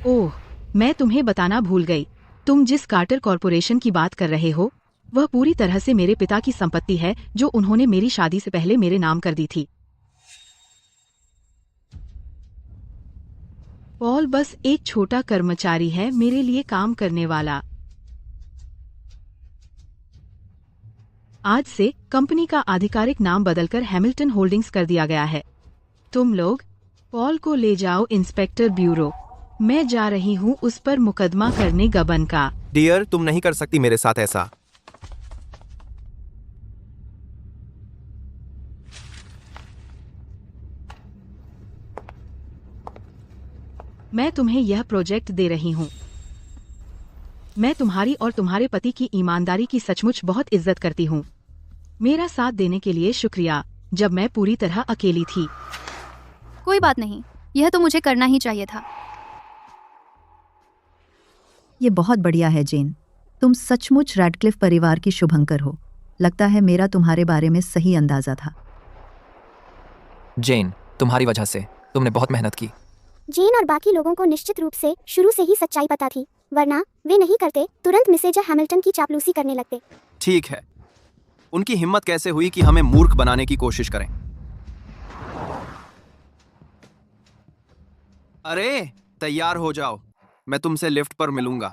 ओह, मैं तुम्हें बताना भूल गई। तुम जिस कार्टर कॉरपोरेशन की बात कर रहे हो वह पूरी तरह से मेरे पिता की संपत्ति है जो उन्होंने मेरी शादी से पहले मेरे नाम कर दी थी। पॉल बस एक छोटा कर्मचारी है, मेरे लिए काम करने वाला। आज से कंपनी का आधिकारिक नाम बदलकर हैमिल्टन होल्डिंग्स कर दिया गया है। तुम लोग पॉल को ले जाओ इंस्पेक्टर ब्यूरो। मैं जा रही हूँ उस पर मुकदमा करने गबन का। डियर, तुम नहीं कर सकती मेरे साथ ऐसा। मैं तुम्हें यह प्रोजेक्ट दे रही हूँ। मैं तुम्हारी और तुम्हारे पति की ईमानदारी की सचमुच बहुत इज्जत करती हूँ। मेरा साथ देने के लिए शुक्रिया जब मैं पूरी तरह अकेली थी। कोई बात नहीं, यह तो मुझे करना ही चाहिए था। ये बहुत बढ़िया है जेन। तुम सचमुच रैडक्लिफ परिवार की शुभंकर हो। लगता है मेरा तुम्हारे बारे में सही अंदाजा था। जेन, तुम्हारी वजह से तुमने बहुत मेहनत की। जेन और बाकी लोगों को निश्चित रूप से शुरू से ही सच्चाई पता थी, वरना वे नहीं करते तुरंत मिसेज हैमिल्टन की चापलूसी करने लगते। ठीक है, उनकी हिम्मत कैसे हुई कि हमें मूर्ख बनाने की कोशिश करें? अरे तैयार हो जाओ, मैं तुमसे लिफ्ट पर मिलूंगा।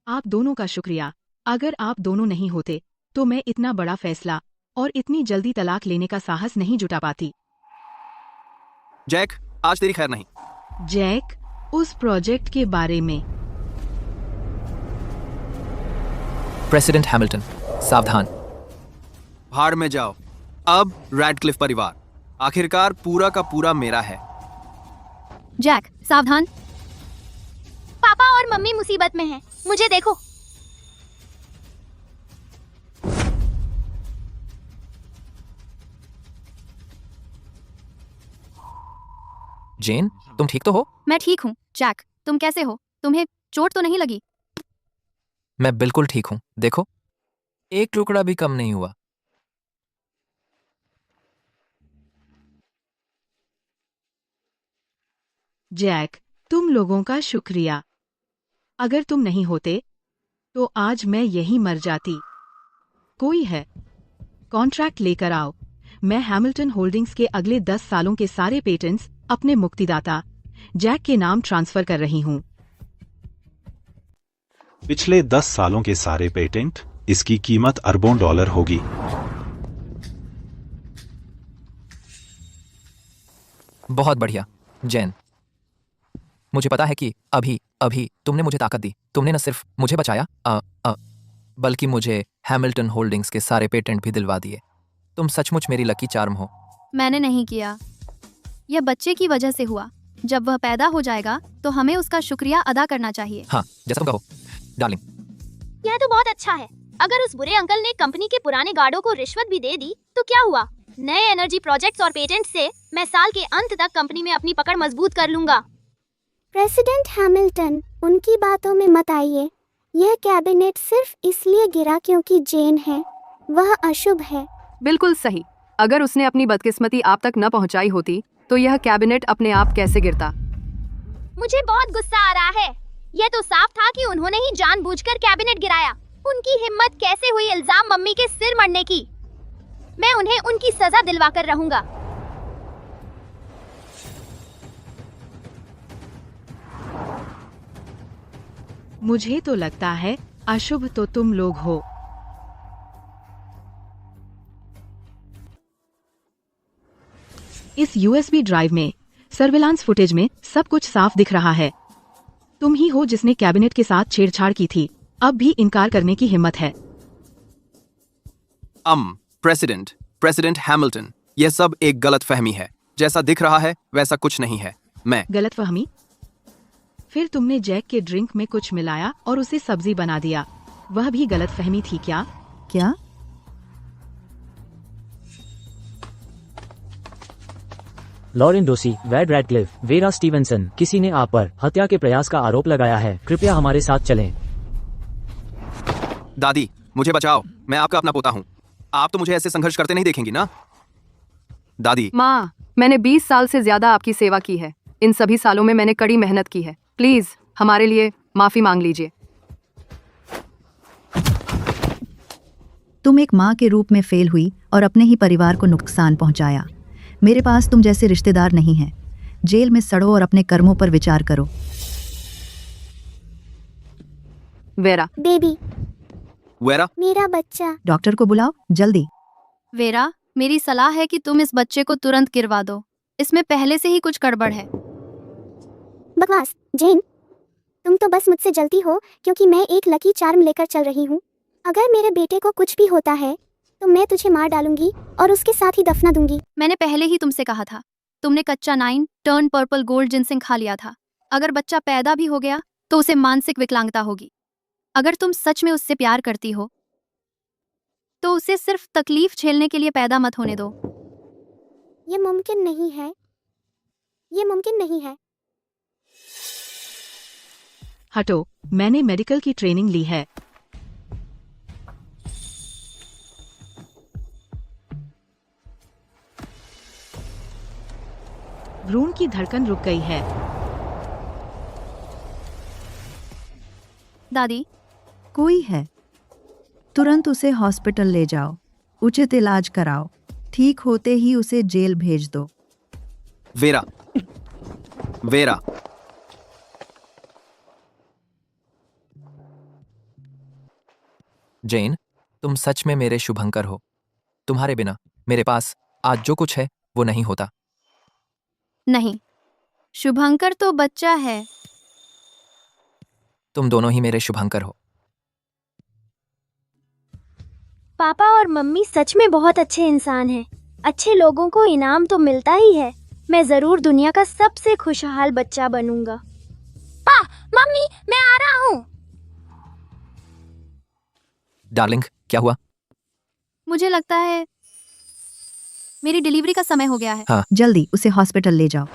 आप दोनों का शुक्रिया। अगर आप दोनों नहीं होते तो मैं इतना बड़ा फैसला और इतनी जल्दी तलाक लेने का साहस नहीं जुटा पाती। जैक, आज तेरी खैर नहीं। जैक, उस प्रोजेक्ट के बारे में। प्रेसिडेंट हैमिल्टन, सावधान। भाड़ में जाओ। अब रैडक्लिफ परिवार आखिरकार पूरा का पूरा मेरा है। जैक, सावधान। पापा और मम्मी मुसीबत में हैं। मुझे देखो। जेन, तुम ठीक तो हो? मैं ठीक हूँ। जैक, तुम कैसे हो? तुम्हें चोट तो नहीं लगी? मैं बिल्कुल ठीक हूँ। देखो, एक टुकड़ा भी कम नहीं हुआ। जैक, तुम लोगों का शुक्रिया। अगर तुम नहीं होते तो आज मैं यहीं मर जाती। कोई है? कॉन्ट्रैक्ट लेकर आओ। मैं हैमिल्टन होल्डिंग्स के अगले 10 सालों के सारे पेटेंट्स अपने मुक्तिदाता जैक के नाम ट्रांसफर कर रही हूँ। पिछले 10 सालों के सारे पेटेंट, इसकी कीमत अरबों डॉलर होगी। बहुत बढ़िया जैन। मुझे पता है कि अभी अभी तुमने मुझे ताकत दी। तुमने न सिर्फ मुझे बचाया बल्कि मुझे हैमिल्टन होल्डिंग्स के सारे पेटेंट भी दिलवा दिए। तुम सचमुच मेरी लकी चार्म हो। मैंने नहीं किया, यह बच्चे की वजह से हुआ। जब वह पैदा हो जाएगा तो हमें उसका शुक्रिया अदा करना चाहिए। हाँ, जैसा तुम कहो डार्लिंग। यह तो बहुत अच्छा है। अगर उस बुरे अंकल ने कंपनी के पुराने गार्डों को रिश्वत भी दे दी तो क्या हुआ? नए एनर्जी प्रोजेक्ट्स और पेटेंट से मैं साल के अंत तक कंपनी में अपनी पकड़ मजबूत कर लूंगा। प्रेसिडेंट हैमिल्टन, उनकी बातों में मत आइए। यह कैबिनेट सिर्फ इसलिए गिरा क्योंकि जेन है। वह अशुभ है। बिल्कुल सही। अगर उसने अपनी बदकिस्मती आप तक न पहुंचाई होती तो यह कैबिनेट अपने आप कैसे गिरता। मुझे बहुत गुस्सा आ रहा है। यह तो साफ था कि उन्होंने ही जानबूझकर कैबिनेट गिराया। उनकी हिम्मत कैसे हुई इल्जाम मम्मी के सिर मरने की। मैं उन्हें उनकी सजा दिलवाकर रहूंगा। मुझे तो लगता है अशुभ तो तुम लोग हो। इस USB ड्राइव में सर्विलांस फुटेज में सब कुछ साफ दिख रहा है। तुम ही हो जिसने कैबिनेट के साथ छेड़छाड़ की थी। अब भी इनकार करने की हिम्मत है। प्रेसिडेंट हैमिल्टन, यह सब एक गलतफहमी है। जैसा दिख रहा है वैसा कुछ नहीं है। मैं गलतफहमी? फिर तुमने जैक के ड्रिंक में कुछ मिलाया और उसे सब्जी बना दिया। वह भी गलतफहमी थी क्या? क्या? लॉरेन डोसी, वेड रैडक्लिफ, वेरा स्टीवेंसन, किसी ने आप पर हत्या के प्रयास का आरोप लगाया है। कृपया हमारे साथ चलें। दादी, मुझे बचाओ। मैं आपका अपना पोता हूँ। आप तो मुझे ऐसे संघर्ष करते नहीं देखेंगी ना? दादी। माँ, मैंने 20 साल से ज्यादा आपकी सेवा की है। इन सभी सालों में मैंने कड़ी मेहनत की है। प्लीज हमारे लिए माफी मांग लीजिए। तुम एक माँ के रूप में फेल हुई और अपने ही परिवार को नुकसान पहुंचाया। मेरे पास तुम जैसे रिश्तेदार नहीं हैं। जेल में सड़ो और अपने कर्मों पर विचार करो। वेरा। बेबी। वेरा। मेरा बच्चा। डॉक्टर को बुलाओ जल्दी। वेरा, मेरी सलाह है कि तुम इस बच्चे को तुरंत गिरवा दो। इसमें पहले से ही कुछ गड़बड़ है। बकवास। जेन, तुम तो बस मुझसे जलती हो क्योंकि मैं एक लकी चार्म लेकर चल रही हूँ। अगर मेरे बेटे को कुछ भी होता है तो मैं तुझे मार डालूंगी और उसके साथ ही दफना दूंगी। मैंने पहले ही तुमसे कहा था। तुमने कच्चा 9 टर्न पर्पल गोल्ड जिनसिंग खा लिया था। अगर बच्चा पैदा भी हो गया तो उसे मानसिक विकलांगता होगी। अगर तुम सच में उससे प्यार करती हो तो उसे सिर्फ तकलीफ झेलने के लिए पैदा मत होने दो। ये मुमकिन नहीं है। ये मुमकिन नहीं है। हटो, मैंने मेडिकल की ट्रेनिंग ली है। भ्रूण की धड़कन रुक गई है। दादी। कोई है? तुरंत उसे हॉस्पिटल ले जाओ। उचित इलाज कराओ। ठीक होते ही उसे जेल भेज दो। वेरा। वेरा। जेन, तुम सच में मेरे शुभंकर हो। तुम्हारे बिना मेरे पास आज जो कुछ है वो नहीं होता। नहीं, शुभंकर तो बच्चा है। तुम दोनों ही मेरे शुभंकर हो। पापा और मम्मी सच में बहुत अच्छे इंसान हैं। अच्छे लोगों को इनाम तो मिलता ही है। मैं जरूर दुनिया का सबसे खुशहाल बच्चा बनूंगा। मम्मी, मैं आ रहा हूँ। डार्लिंग, क्या हुआ? मुझे लगता है मेरी डिलीवरी का समय हो गया है। हाँ। जल्दी उसे हॉस्पिटल ले जाओ।